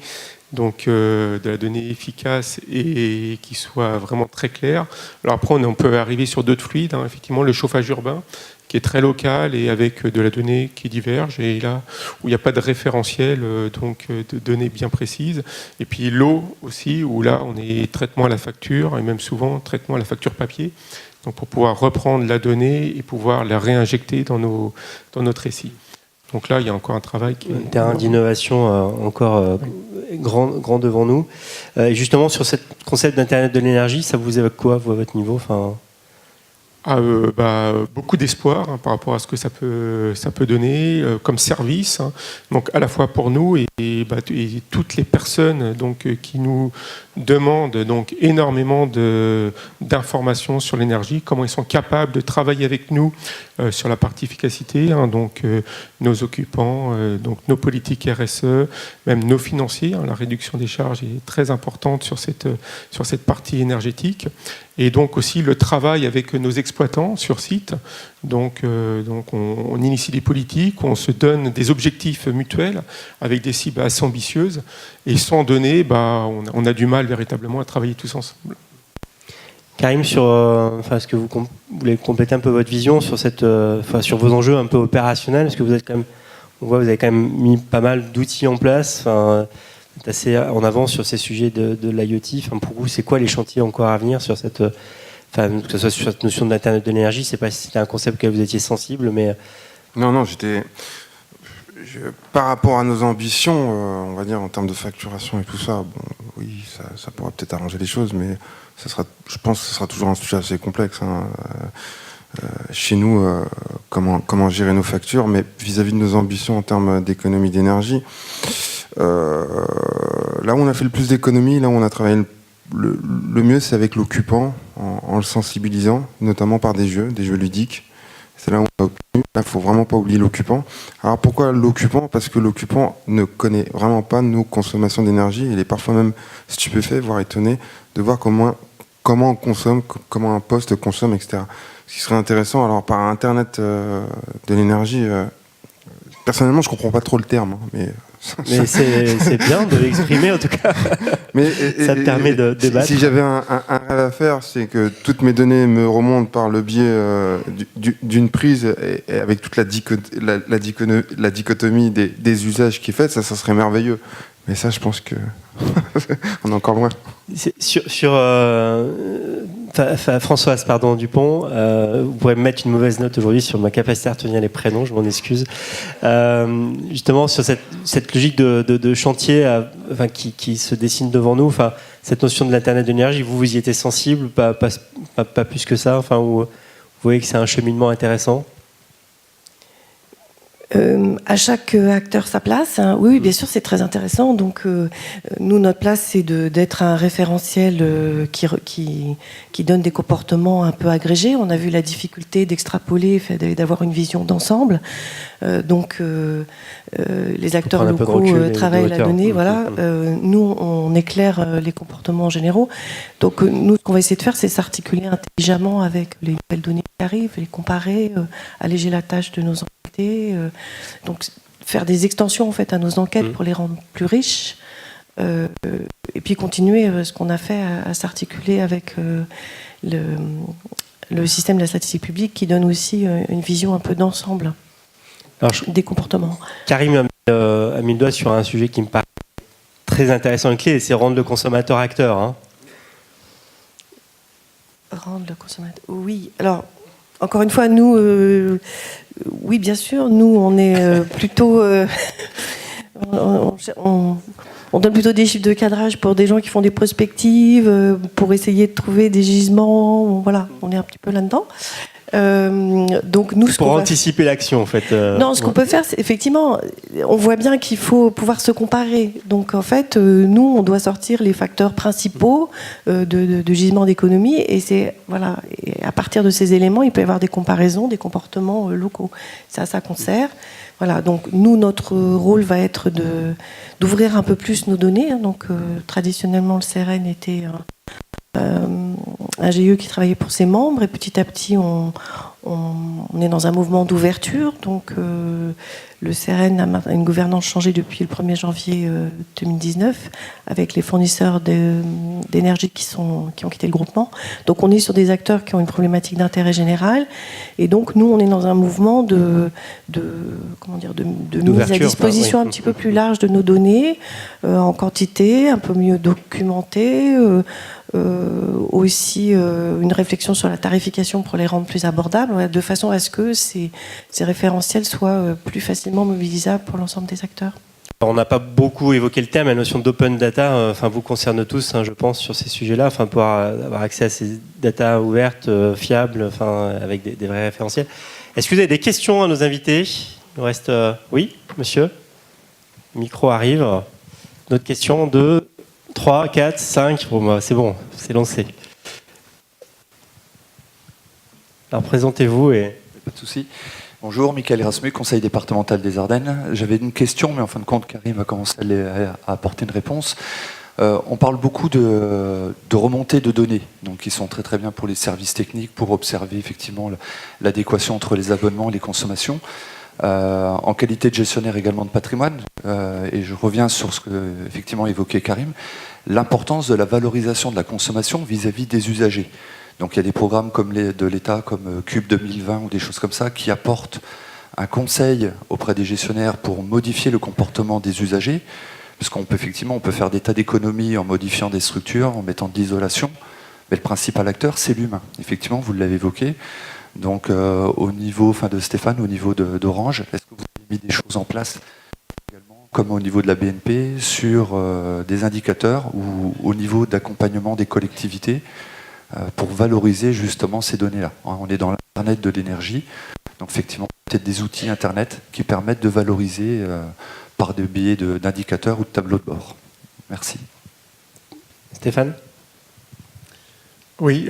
donc de la donnée efficace et qui soit vraiment très claire. Alors après, on peut arriver sur d'autres fluides, effectivement le chauffage urbain, qui est très local et avec de la donnée qui diverge, et là où il n'y a pas de référentiel, donc de données bien précises. Et puis l'eau aussi, où là on est traitement à la facture, et même souvent traitement à la facture papier, donc pour pouvoir reprendre la donnée et pouvoir la réinjecter dans notre récit. Donc là, il y a encore un travail qui... Un terrain d'innovation encore grand devant nous. Et justement, sur ce concept d'Internet de l'énergie, ça vous évoque quoi, vous, à votre niveau? Beaucoup d'espoir par rapport à ce que ça peut donner comme service, donc à la fois pour nous et toutes les personnes donc qui nous demandent donc énormément d'informations sur l'énergie, comment ils sont capables de travailler avec nous sur la partie efficacité, donc nos occupants, donc nos politiques RSE, même nos financiers, la réduction des charges est très importante sur cette partie énergétique. Et donc aussi le travail avec nos exploitants sur site. Donc on initie des politiques, on se donne des objectifs mutuels avec des cibles assez ambitieuses. Et sans données, on a du mal véritablement à travailler tous ensemble. Karim, est-ce que vous voulez compléter un peu votre vision sur sur vos enjeux un peu opérationnels? Parce que vous avez quand même mis pas mal d'outils en place. Vous êtes assez en avance sur ces sujets de l'IoT. Pour vous, c'est quoi les chantiers encore à venir sur que ce soit sur cette notion d'Internet de l'énergie? C'est pas si c'était un concept auquel vous étiez sensible, mais... Non, par rapport à nos ambitions, on va dire en termes de facturation et tout ça, oui, ça pourra peut-être arranger les choses, mais je pense que ce sera toujours un sujet assez complexe. Chez nous, comment gérer nos factures, mais vis-à-vis de nos ambitions en termes d'économie d'énergie, là où on a fait le plus d'économies, là où on a travaillé le mieux, c'est avec l'occupant, en le sensibilisant, notamment par des jeux ludiques. C'est là où on a obtenu. Là, il ne faut vraiment pas oublier l'occupant. Alors pourquoi l'occupant? Parce que l'occupant ne connaît vraiment pas nos consommations d'énergie. Il est parfois même stupéfait, voire étonné, de voir comment on consomme, comment un poste consomme, etc. Ce qui serait intéressant, alors par Internet de l'énergie, personnellement, je ne comprends pas trop le terme, mais c'est bien de l'exprimer en tout cas. Ça te permet de débattre. Si j'avais un rêve à faire, c'est que toutes mes données me remontent par le biais d'une prise et avec toute la dichotomie des usages qui est faite, ça serait merveilleux. Mais ça, je pense que on est encore loin. Françoise Dupont, vous pourrez me mettre une mauvaise note aujourd'hui sur ma capacité à retenir les prénoms, je m'en excuse. Justement, sur cette logique de chantier qui se dessine devant nous, cette notion de l'Internet de l'énergie, vous y étiez sensible, pas plus que ça, vous voyez que c'est un cheminement intéressant? À chaque acteur sa place, hein. Oui, bien sûr, c'est très intéressant. Donc, nous, notre place, c'est d'être un référentiel qui donne des comportements un peu agrégés. On a vu la difficulté d'extrapoler, d'avoir une vision d'ensemble. Les acteurs locaux travaillent la donnée. Voilà. Nous, on éclaire les comportements généraux. Donc, nous, ce qu'on va essayer de faire, c'est s'articuler intelligemment avec les nouvelles données qui arrivent, les comparer, alléger la tâche de nos enquêtés. Donc, faire des extensions en fait à nos enquêtes pour les rendre plus riches. Et puis continuer ce qu'on a fait à s'articuler avec le système de la statistique publique qui donne aussi une vision un peu d'ensemble des comportements. Karim a mis le doigt sur un sujet qui me paraît très intéressant et clé, c'est rendre le consommateur acteur. Hein. Rendre le consommateur... Oui, alors, encore une fois, nous... oui, bien sûr, nous, on est plutôt... On donne plutôt des chiffres de cadrage pour des gens qui font des prospectives, pour essayer de trouver des gisements. Voilà, on est un petit peu là-dedans. Donc nous, pour anticiper l'action, en fait. Non, ce qu'on peut faire, c'est effectivement, on voit bien qu'il faut pouvoir se comparer. Donc en fait, nous, on doit sortir les facteurs principaux de gisement d'économie, et c'est voilà. Et à partir de ces éléments, il peut y avoir des comparaisons, des comportements locaux. C'est à ça qu'on sert. Voilà. Donc nous, notre rôle va être d'ouvrir un peu plus nos données. Hein. Donc traditionnellement, le CRN était un GIE qui travaillait pour ses membres, et petit à petit on est dans un mouvement d'ouverture. Donc le CRN a une gouvernance changée depuis le 1er janvier 2019 avec les fournisseurs d'énergie qui ont quitté le groupement. Donc on est sur des acteurs qui ont une problématique d'intérêt général, et donc nous on est dans un mouvement de mise à disposition un petit peu plus large de nos données en quantité, un peu mieux documentées. Aussi une réflexion sur la tarification pour les rendre plus abordables, de façon à ce que ces référentiels soient plus facilement mobilisables pour l'ensemble des acteurs. On n'a pas beaucoup évoqué le thème, la notion d'open data, vous concerne tous, hein, je pense, sur ces sujets-là, pouvoir avoir accès à ces data ouvertes, fiables, avec des vrais référentiels. Est-ce que vous avez des questions à nos invités? Il nous reste... Oui, monsieur? Le micro arrive. D'autres questions? 2, 3, 4, 5, c'est bon, c'est lancé. Alors présentez-vous et... Pas de souci. Bonjour, Michael Erasmus, conseil départemental des Ardennes. J'avais une question, mais en fin de compte, Karim va commencer à apporter une réponse. On parle beaucoup de remontée de données, donc qui sont très très bien pour les services techniques, pour observer effectivement l'adéquation entre les abonnements et les consommations. En qualité de gestionnaire également de patrimoine, et je reviens sur ce que effectivement évoquait Karim, l'importance de la valorisation de la consommation vis-à-vis des usagers. Donc il y a des programmes comme de l'État, comme Cube 2020 ou des choses comme ça, qui apportent un conseil auprès des gestionnaires pour modifier le comportement des usagers, parce qu'on peut effectivement faire des tas d'économies en modifiant des structures, en mettant de l'isolation, mais le principal acteur, c'est l'humain. Effectivement, vous l'avez évoqué. Donc au niveau de Stéphane, au niveau d'Orange, est-ce que vous avez mis des choses en place également, comme au niveau de la BNP, sur des indicateurs ou au niveau d'accompagnement des collectivités pour valoriser justement ces données-là? On est dans l'Internet de l'énergie, donc effectivement peut-être des outils Internet qui permettent de valoriser par des biais d'indicateurs ou de tableaux de bord. Merci. Stéphane? Oui,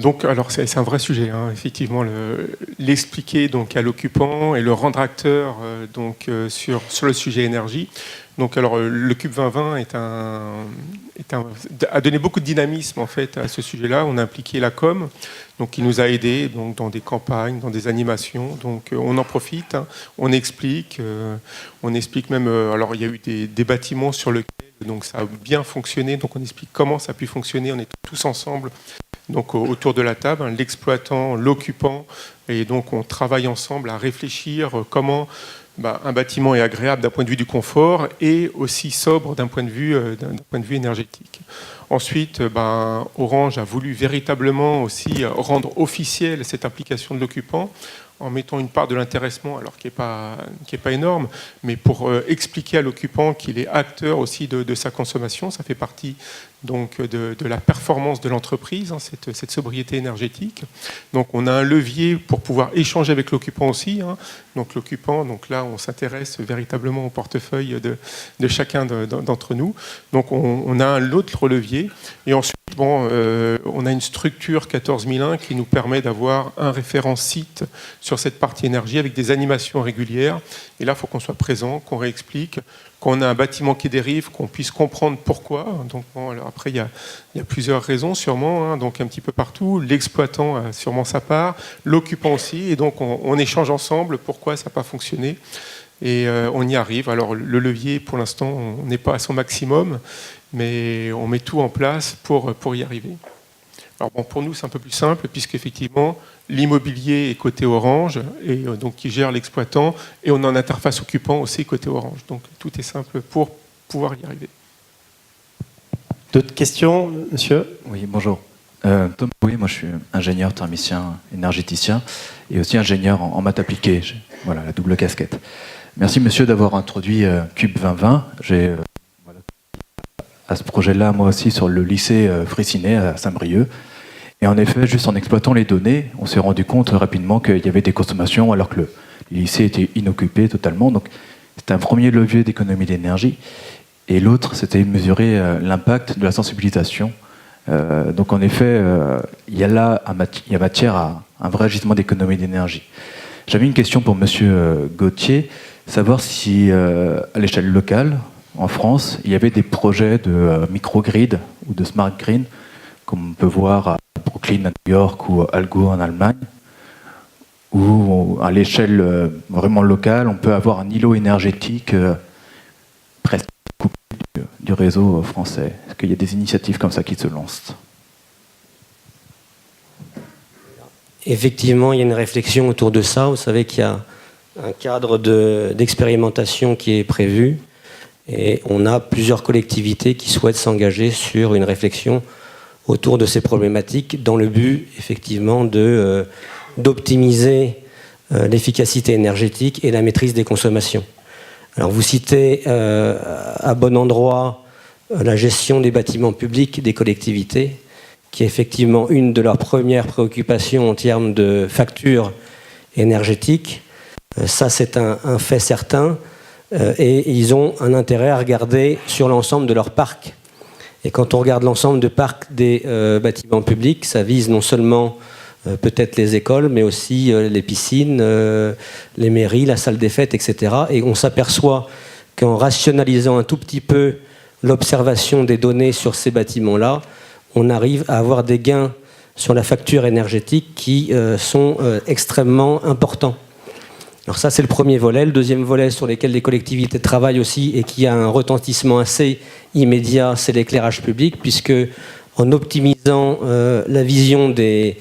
donc alors c'est un vrai sujet, hein, effectivement, l'expliquer donc à l'occupant et le rendre acteur sur le sujet énergie. Donc alors le Cube 2020 a donné beaucoup de dynamisme en fait à ce sujet-là. On a impliqué la com, donc qui nous a aidés donc dans des campagnes, dans des animations. Donc on en profite, hein, on explique même. Alors il y a eu des bâtiments sur lesquels donc ça a bien fonctionné. Donc on explique comment ça a pu fonctionner. On est tous ensemble. Donc autour de la table, hein, l'exploitant, l'occupant, et donc on travaille ensemble à réfléchir comment un bâtiment est agréable d'un point de vue du confort et aussi sobre d'un point de vue énergétique. Ensuite, Orange a voulu véritablement aussi rendre officielle cette application de l'occupant en mettant une part de l'intéressement, alors qui est pas énorme, mais pour expliquer à l'occupant qu'il est acteur aussi de sa consommation. Ça fait partie donc de la performance de l'entreprise, cette sobriété énergétique. Donc on a un levier pour pouvoir échanger avec l'occupant aussi. Donc l'occupant, donc là on s'intéresse véritablement au portefeuille de chacun d'entre nous. Donc on a un autre levier. Et ensuite, on a une structure 14001 qui nous permet d'avoir un référent site sur cette partie énergie avec des animations régulières. Et là, il faut qu'on soit présent, qu'on réexplique, qu'on a un bâtiment qui dérive, qu'on puisse comprendre pourquoi. Donc, alors après, il y a plusieurs raisons sûrement, donc un petit peu partout. L'exploitant a sûrement sa part, l'occupant aussi, et donc on échange ensemble pourquoi ça n'a pas fonctionné. Et on y arrive. Alors le levier, pour l'instant, on n'est pas à son maximum, mais on met tout en place pour y arriver. Alors bon, pour nous, c'est un peu plus simple, puisqu'effectivement, l'immobilier est côté Orange, et donc qui gère l'exploitant, et on a une interface occupant aussi côté Orange. Donc tout est simple pour pouvoir y arriver. D'autres questions, monsieur? Oui, bonjour. Tom Pouet, moi je suis ingénieur thermicien, énergéticien, et aussi ingénieur en maths appliquées. Voilà, la double casquette. Merci monsieur d'avoir introduit Cube 2020. J'ai à ce projet-là, moi aussi, sur le lycée Fraissinet à Saint-Brieuc. Et en effet, juste en exploitant les données, on s'est rendu compte rapidement qu'il y avait des consommations alors que le lycée était inoccupé totalement. Donc c'était un premier levier d'économie d'énergie. Et l'autre, c'était mesurer l'impact de la sensibilisation. Donc en effet, il y a matière à un vrai gisement d'économie d'énergie. J'avais une question pour monsieur Gauthier, savoir si à l'échelle locale, en France, il y avait des projets de microgrid ou de smart grid, comme on peut voir à Brooklyn, à New York ou à Algo en Allemagne, où à l'échelle vraiment locale, on peut avoir un îlot énergétique presque coupé du réseau français. Est-ce qu'il y a des initiatives comme ça qui se lancent? Effectivement, il y a une réflexion autour de ça. Vous savez qu'il y a un cadre d'expérimentation qui est prévu. Et on a plusieurs collectivités qui souhaitent s'engager sur une réflexion autour de ces problématiques dans le but, effectivement, d'optimiser l'efficacité énergétique et la maîtrise des consommations. Alors, vous citez à bon endroit la gestion des bâtiments publics des collectivités, qui est effectivement une de leurs premières préoccupations en termes de factures énergétiques. Ça, c'est un fait certain. Et ils ont un intérêt à regarder sur l'ensemble de leur parc. Et quand on regarde l'ensemble de parc des bâtiments publics, ça vise non seulement peut-être les écoles, mais aussi les piscines, les mairies, la salle des fêtes, etc. Et on s'aperçoit qu'en rationalisant un tout petit peu l'observation des données sur ces bâtiments-là, on arrive à avoir des gains sur la facture énergétique qui sont extrêmement importants. Alors ça, c'est le premier volet. Le deuxième volet sur lequel les collectivités travaillent aussi et qui a un retentissement assez immédiat, c'est l'éclairage public, puisque en optimisant la vision des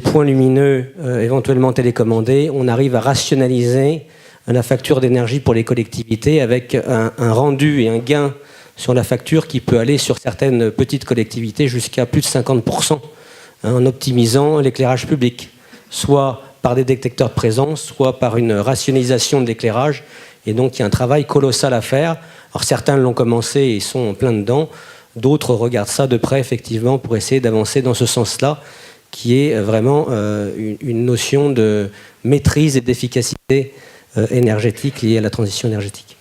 points lumineux éventuellement télécommandés, on arrive à rationaliser la facture d'énergie pour les collectivités avec un rendu et un gain sur la facture qui peut aller sur certaines petites collectivités jusqu'à plus de 50% en optimisant l'éclairage public, soit par des détecteurs de présence, soit par une rationalisation de l'éclairage. Et donc, il y a un travail colossal à faire. Alors, certains l'ont commencé et sont en plein dedans. D'autres regardent ça de près, effectivement, pour essayer d'avancer dans ce sens-là, qui est vraiment une notion de maîtrise et d'efficacité énergétique liée à la transition énergétique.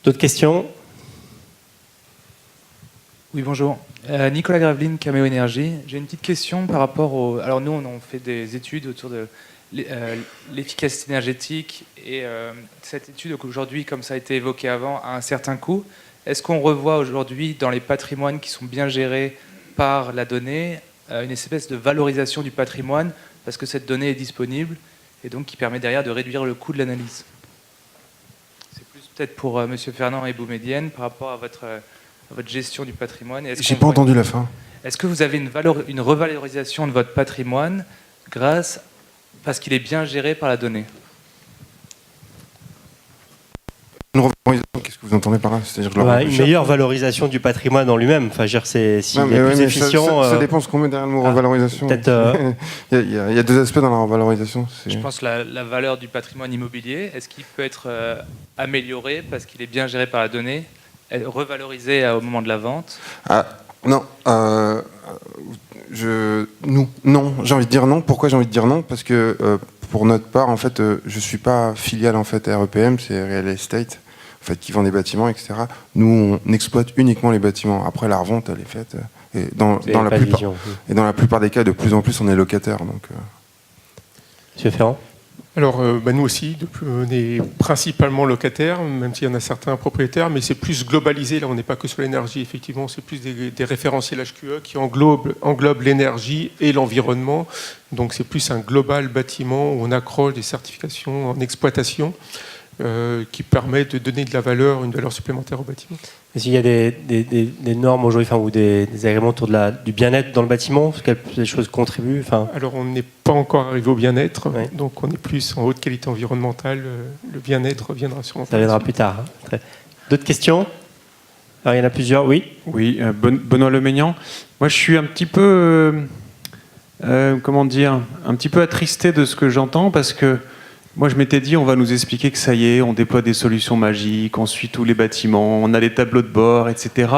D'autres questions? Oui, bonjour. Nicolas Graveline, Cameo Énergie. J'ai une petite question par rapport au... Alors nous, on fait des études autour de l'efficacité énergétique et cette étude aujourd'hui, comme ça a été évoqué avant, a un certain coût. Est-ce qu'on revoit aujourd'hui dans les patrimoines qui sont bien gérés par la donnée une espèce de valorisation du patrimoine parce que cette donnée est disponible et donc qui permet derrière de réduire le coût de l'analyse? C'est plus peut-être pour M. Fernand et Boumedienne par rapport à votre gestion du patrimoine. J'ai pas entendu la fin. Est-ce que vous avez une revalorisation de votre patrimoine parce qu'il est bien géré par la donnée? Une revalorisation, qu'est-ce que vous entendez par là? C'est-à-dire que je le rends plus Une cher. meilleure valorisation du patrimoine en lui-même. Enfin, je veux dire, s'il Non, est mais plus ouais, mais efficient. ça dépend ce qu'on met derrière le mot revalorisation. peut-être, il y a deux aspects dans la revalorisation. Je pense que la valeur du patrimoine immobilier, est-ce qu'il peut être amélioré parce qu'il est bien géré par la donnée, revalorisé au moment de la vente? Non, non, j'ai envie de dire non. Pourquoi j'ai envie de dire non? Parce que pour notre part, en fait, je suis pas filiale en fait à REPM, c'est Real Estate, en fait, qui vend des bâtiments, etc. Nous, on exploite uniquement les bâtiments. Après, la revente, elle est faite. Et dans la plupart des cas, de plus en plus, on est locataire. Donc, Monsieur Ferrand? Alors, nous aussi, on est principalement locataires, même s'il y en a certains propriétaires, mais c'est plus globalisé. Là, on n'est pas que sur l'énergie, effectivement, c'est plus des référentiels HQE qui englobent l'énergie et l'environnement. Donc, c'est plus un global bâtiment où on accroche des certifications en exploitation qui permettent de donner de la valeur, une valeur supplémentaire au bâtiment. Est-ce qu'il y a des normes aujourd'hui, ou des agréments autour du bien-être dans le bâtiment? Est-ce que des choses contribuent? Alors, on n'est pas encore arrivé au bien-être, Oui. donc on est plus en haute qualité environnementale. Le bien-être viendra sûrement. Ça viendra plus tard. D'autres questions? Alors, il y en a plusieurs, oui. Oui, Benoît Lemeignan. Moi, je suis un petit peu, un petit peu attristé de ce que j'entends, parce que moi, je m'étais dit, on va nous expliquer que ça y est, on déploie des solutions magiques, on suit tous les bâtiments, on a les tableaux de bord, etc.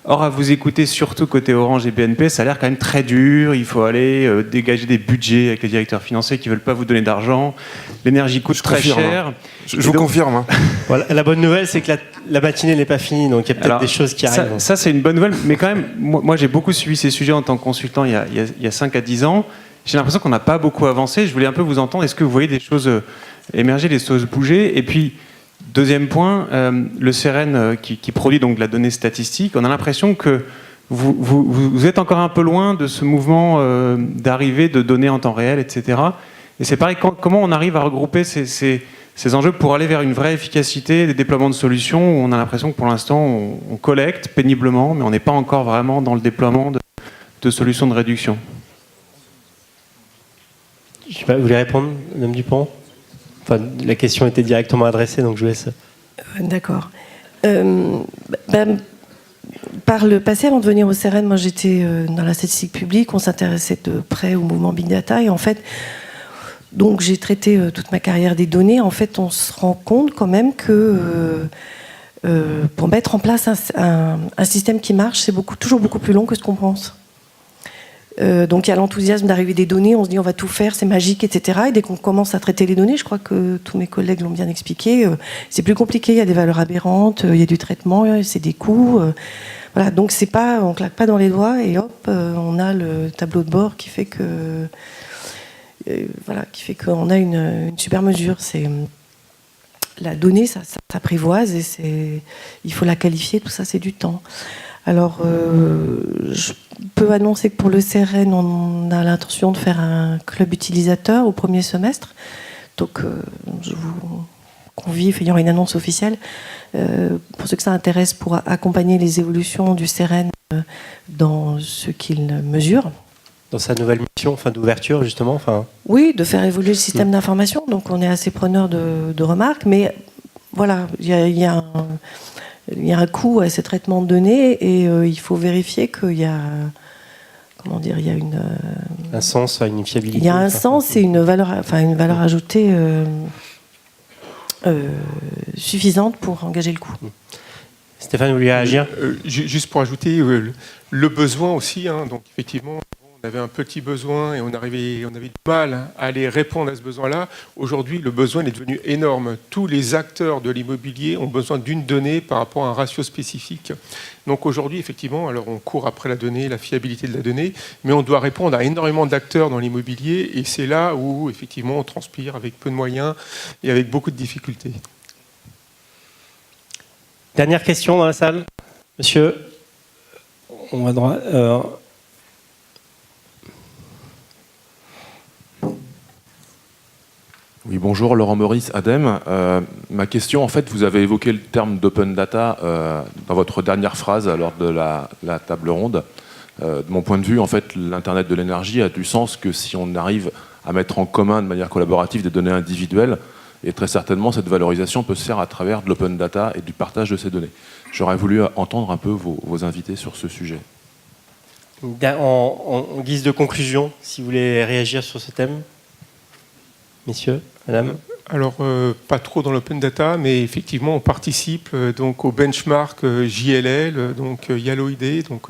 Or, à vous écouter, surtout côté Orange et BNP, ça a l'air quand même très dur. Il faut aller dégager des budgets avec les directeurs financiers qui ne veulent pas vous donner d'argent. L'énergie coûte très cher. Je vous confirme. Hein. Voilà, la bonne nouvelle, c'est que la matinée n'est pas finie, donc il y a peut-être des choses qui arrivent. Ça, c'est une bonne nouvelle, mais quand même, moi j'ai beaucoup suivi ces sujets en tant que consultant il y a 5 à 10 ans. J'ai l'impression qu'on n'a pas beaucoup avancé. Je voulais un peu vous entendre. Est-ce que vous voyez des choses émerger, des choses bouger? Et puis, deuxième point, le CEREN qui produit donc de la donnée statistique, on a l'impression que vous êtes encore un peu loin de ce mouvement d'arrivée de données en temps réel, etc. Et c'est pareil, comment on arrive à regrouper ces enjeux pour aller vers une vraie efficacité des déploiements de solutions où on a l'impression que pour l'instant, on collecte péniblement, mais on n'est pas encore vraiment dans le déploiement de solutions de réduction. Je sais pas, vous voulez répondre, Mme Dupont? Enfin, la question était directement adressée, donc je vous laisse. D'accord. Par le passé, avant de venir au CEREN, moi j'étais dans la statistique publique, on s'intéressait de près au mouvement Big Data, et en fait, donc j'ai traité toute ma carrière des données. En fait, on se rend compte quand même que pour mettre en place un système qui marche, c'est toujours beaucoup plus long que ce qu'on pense. Donc il y a l'enthousiasme d'arriver des données, on se dit on va tout faire, c'est magique, etc. Et dès qu'on commence à traiter les données, je crois que tous mes collègues l'ont bien expliqué, c'est plus compliqué, il y a des valeurs aberrantes, il y a du traitement, c'est des coûts. Voilà, donc c'est pas, on claque pas dans les doigts et hop, on a le tableau de bord qui fait que qui fait qu'on a une super mesure. C'est la donnée, ça s'apprivoise et il faut la qualifier, tout ça c'est du temps. Alors, je peux annoncer que pour le CEREN, on a l'intention de faire un club utilisateur au premier semestre. Donc, je vous convie, il y aura une annonce officielle. Pour ceux que ça intéresse, pour accompagner les évolutions du CEREN dans ce qu'il mesure. Dans sa nouvelle mission, d'ouverture, justement. Oui, de faire évoluer le système d'information. Donc, on est assez preneur de remarques. Mais voilà, il y a un coût à ces traitements de données et il faut vérifier qu'il y a, il y a un sens, une fiabilité. Il y a un sens et une valeur ajoutée suffisante pour engager le coup. Stéphane, vous vouliez réagir? Juste pour ajouter le besoin aussi. Donc effectivement, on avait un petit besoin et on avait du mal à aller répondre à ce besoin-là. Aujourd'hui, le besoin est devenu énorme. Tous les acteurs de l'immobilier ont besoin d'une donnée par rapport à un ratio spécifique. Donc aujourd'hui, effectivement, alors on court après la donnée, la fiabilité de la donnée, mais on doit répondre à énormément d'acteurs dans l'immobilier et c'est là où, effectivement, on transpire avec peu de moyens et avec beaucoup de difficultés. Dernière question dans la salle. Monsieur, on va droit. Oui, bonjour, Laurent Maurice, ADEME. Ma question, en fait, vous avez évoqué le terme d'open data dans votre dernière phrase lors de la table ronde. De mon point de vue, en fait, l'Internet de l'énergie a du sens que si on arrive à mettre en commun de manière collaborative des données individuelles Et très certainement, cette valorisation peut se faire à travers de l'open data et du partage de ces données. J'aurais voulu entendre un peu vos invités sur ce sujet. En guise de conclusion, si vous voulez réagir sur ce thème, messieurs, madame. Alors, pas trop dans l'open data, mais effectivement, on participe donc au benchmark JLL, donc Yellow ID. Donc,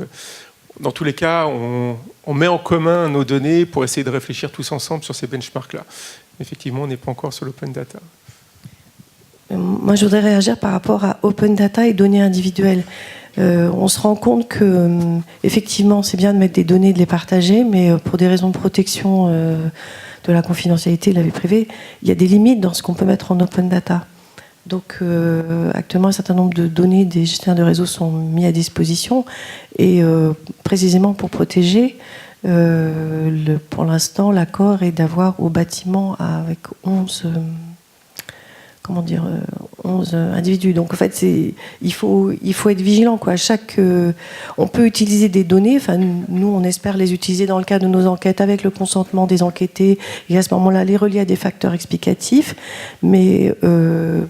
dans tous les cas, on met en commun nos données pour essayer de réfléchir tous ensemble sur ces benchmarks-là. Effectivement, on n'est pas encore sur l'open data. Moi, je voudrais réagir par rapport à open data et données individuelles. On se rend compte que, effectivement, c'est bien de mettre des données, de les partager, mais pour des raisons de protection de la confidentialité, de la vie privée, il y a des limites dans ce qu'on peut mettre en open data. Donc, actuellement, un certain nombre de données des gestionnaires de réseau sont mis à disposition, et précisément pour protéger. Pour l'instant, l'accord est d'avoir au bâtiment avec 11 individus. Donc en fait, il faut être vigilant, quoi. On peut utiliser des données. Enfin, nous, on espère les utiliser dans le cadre de nos enquêtes avec le consentement des enquêtés et à ce moment-là, les relier à des facteurs explicatifs. Mais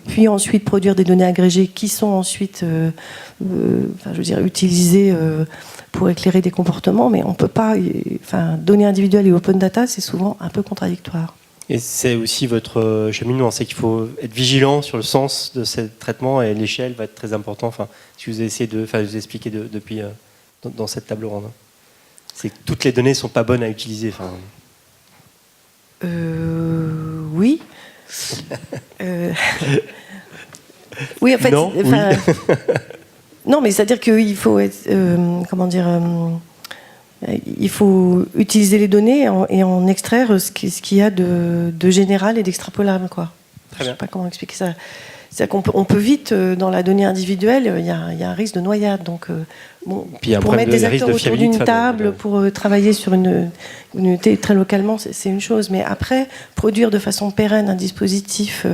puis ensuite produire des données agrégées qui sont ensuite, utilisées pour éclairer des comportements. Mais on peut pas. Données individuelles et open data, c'est souvent un peu contradictoire. Et c'est aussi votre cheminement, c'est qu'il faut être vigilant sur le sens de ce traitement et l'échelle va être très important. Enfin, si vous essayez de vous expliquer depuis dans cette table ronde, c'est que toutes les données ne sont pas bonnes à utiliser. Enfin. Oui. Oui, en fait. Non. Oui. Non, mais c'est-à-dire qu'il faut être, il faut utiliser les données et en extraire ce qu'il y a de général et d'extrapolable, quoi. Je ne sais pas comment expliquer ça. C'est-à-dire qu'on peut vite, dans la donnée individuelle, il y a un risque de noyade. Donc, pour mettre des acteurs autour d'une table, pour travailler sur une unité très localement, c'est une chose. Mais après, produire de façon pérenne un dispositif,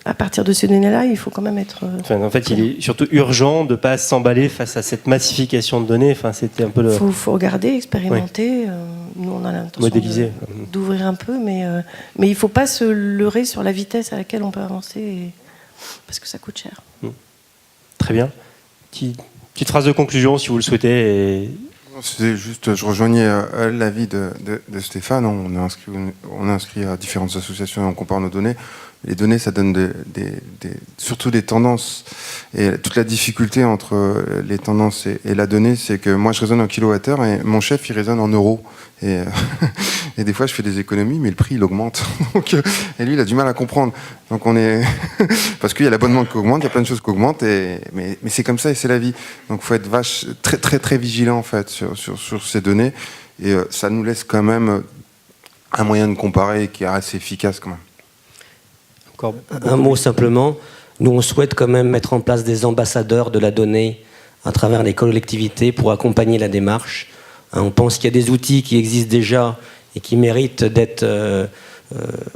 à partir de ces données-là, il faut quand même être... en fait, il est surtout urgent de ne pas s'emballer face à cette massification de données. Enfin, c'était un peu le... faut regarder, expérimenter. Oui. Nous, on a l'intention d'ouvrir un peu, mais il ne faut pas se leurrer sur la vitesse à laquelle on peut avancer, parce que ça coûte cher. Très bien. Petite phrase de conclusion, si vous le souhaitez. C'est juste, je rejoignais l'avis de Stéphane. On a inscrit à différentes associations et on compare nos données. Les données, ça donne surtout des tendances. Et toute la difficulté entre les tendances et la donnée, c'est que moi, je raisonne en kilowattheure et mon chef, il raisonne en euros. Et des fois, je fais des économies, mais le prix, il augmente. Et lui, il a du mal à comprendre. Donc, parce qu'il y a l'abonnement qui augmente, il y a plein de choses qui augmentent, mais c'est comme ça et c'est la vie. Donc, il faut être très, très, très vigilant, en fait, sur ces données. Et ça nous laisse quand même un moyen de comparer qui est assez efficace, quand même. Un mot simplement, nous on souhaite quand même mettre en place des ambassadeurs de la donnée à travers les collectivités pour accompagner la démarche. On pense qu'il y a des outils qui existent déjà et qui méritent d'être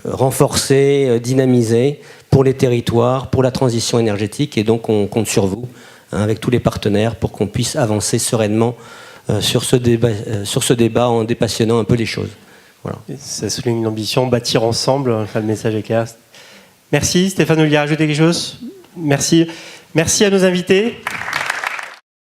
renforcés, dynamisés pour les territoires, pour la transition énergétique, et donc on compte sur vous, avec tous les partenaires, pour qu'on puisse avancer sereinement sur ce débat en dépassionnant un peu les choses. Voilà. Ça souligne une ambition, bâtir ensemble, enfin, le message est clair. Merci. Stéphane, vous vouliez rajouter quelque chose ? Merci. Merci à nos invités.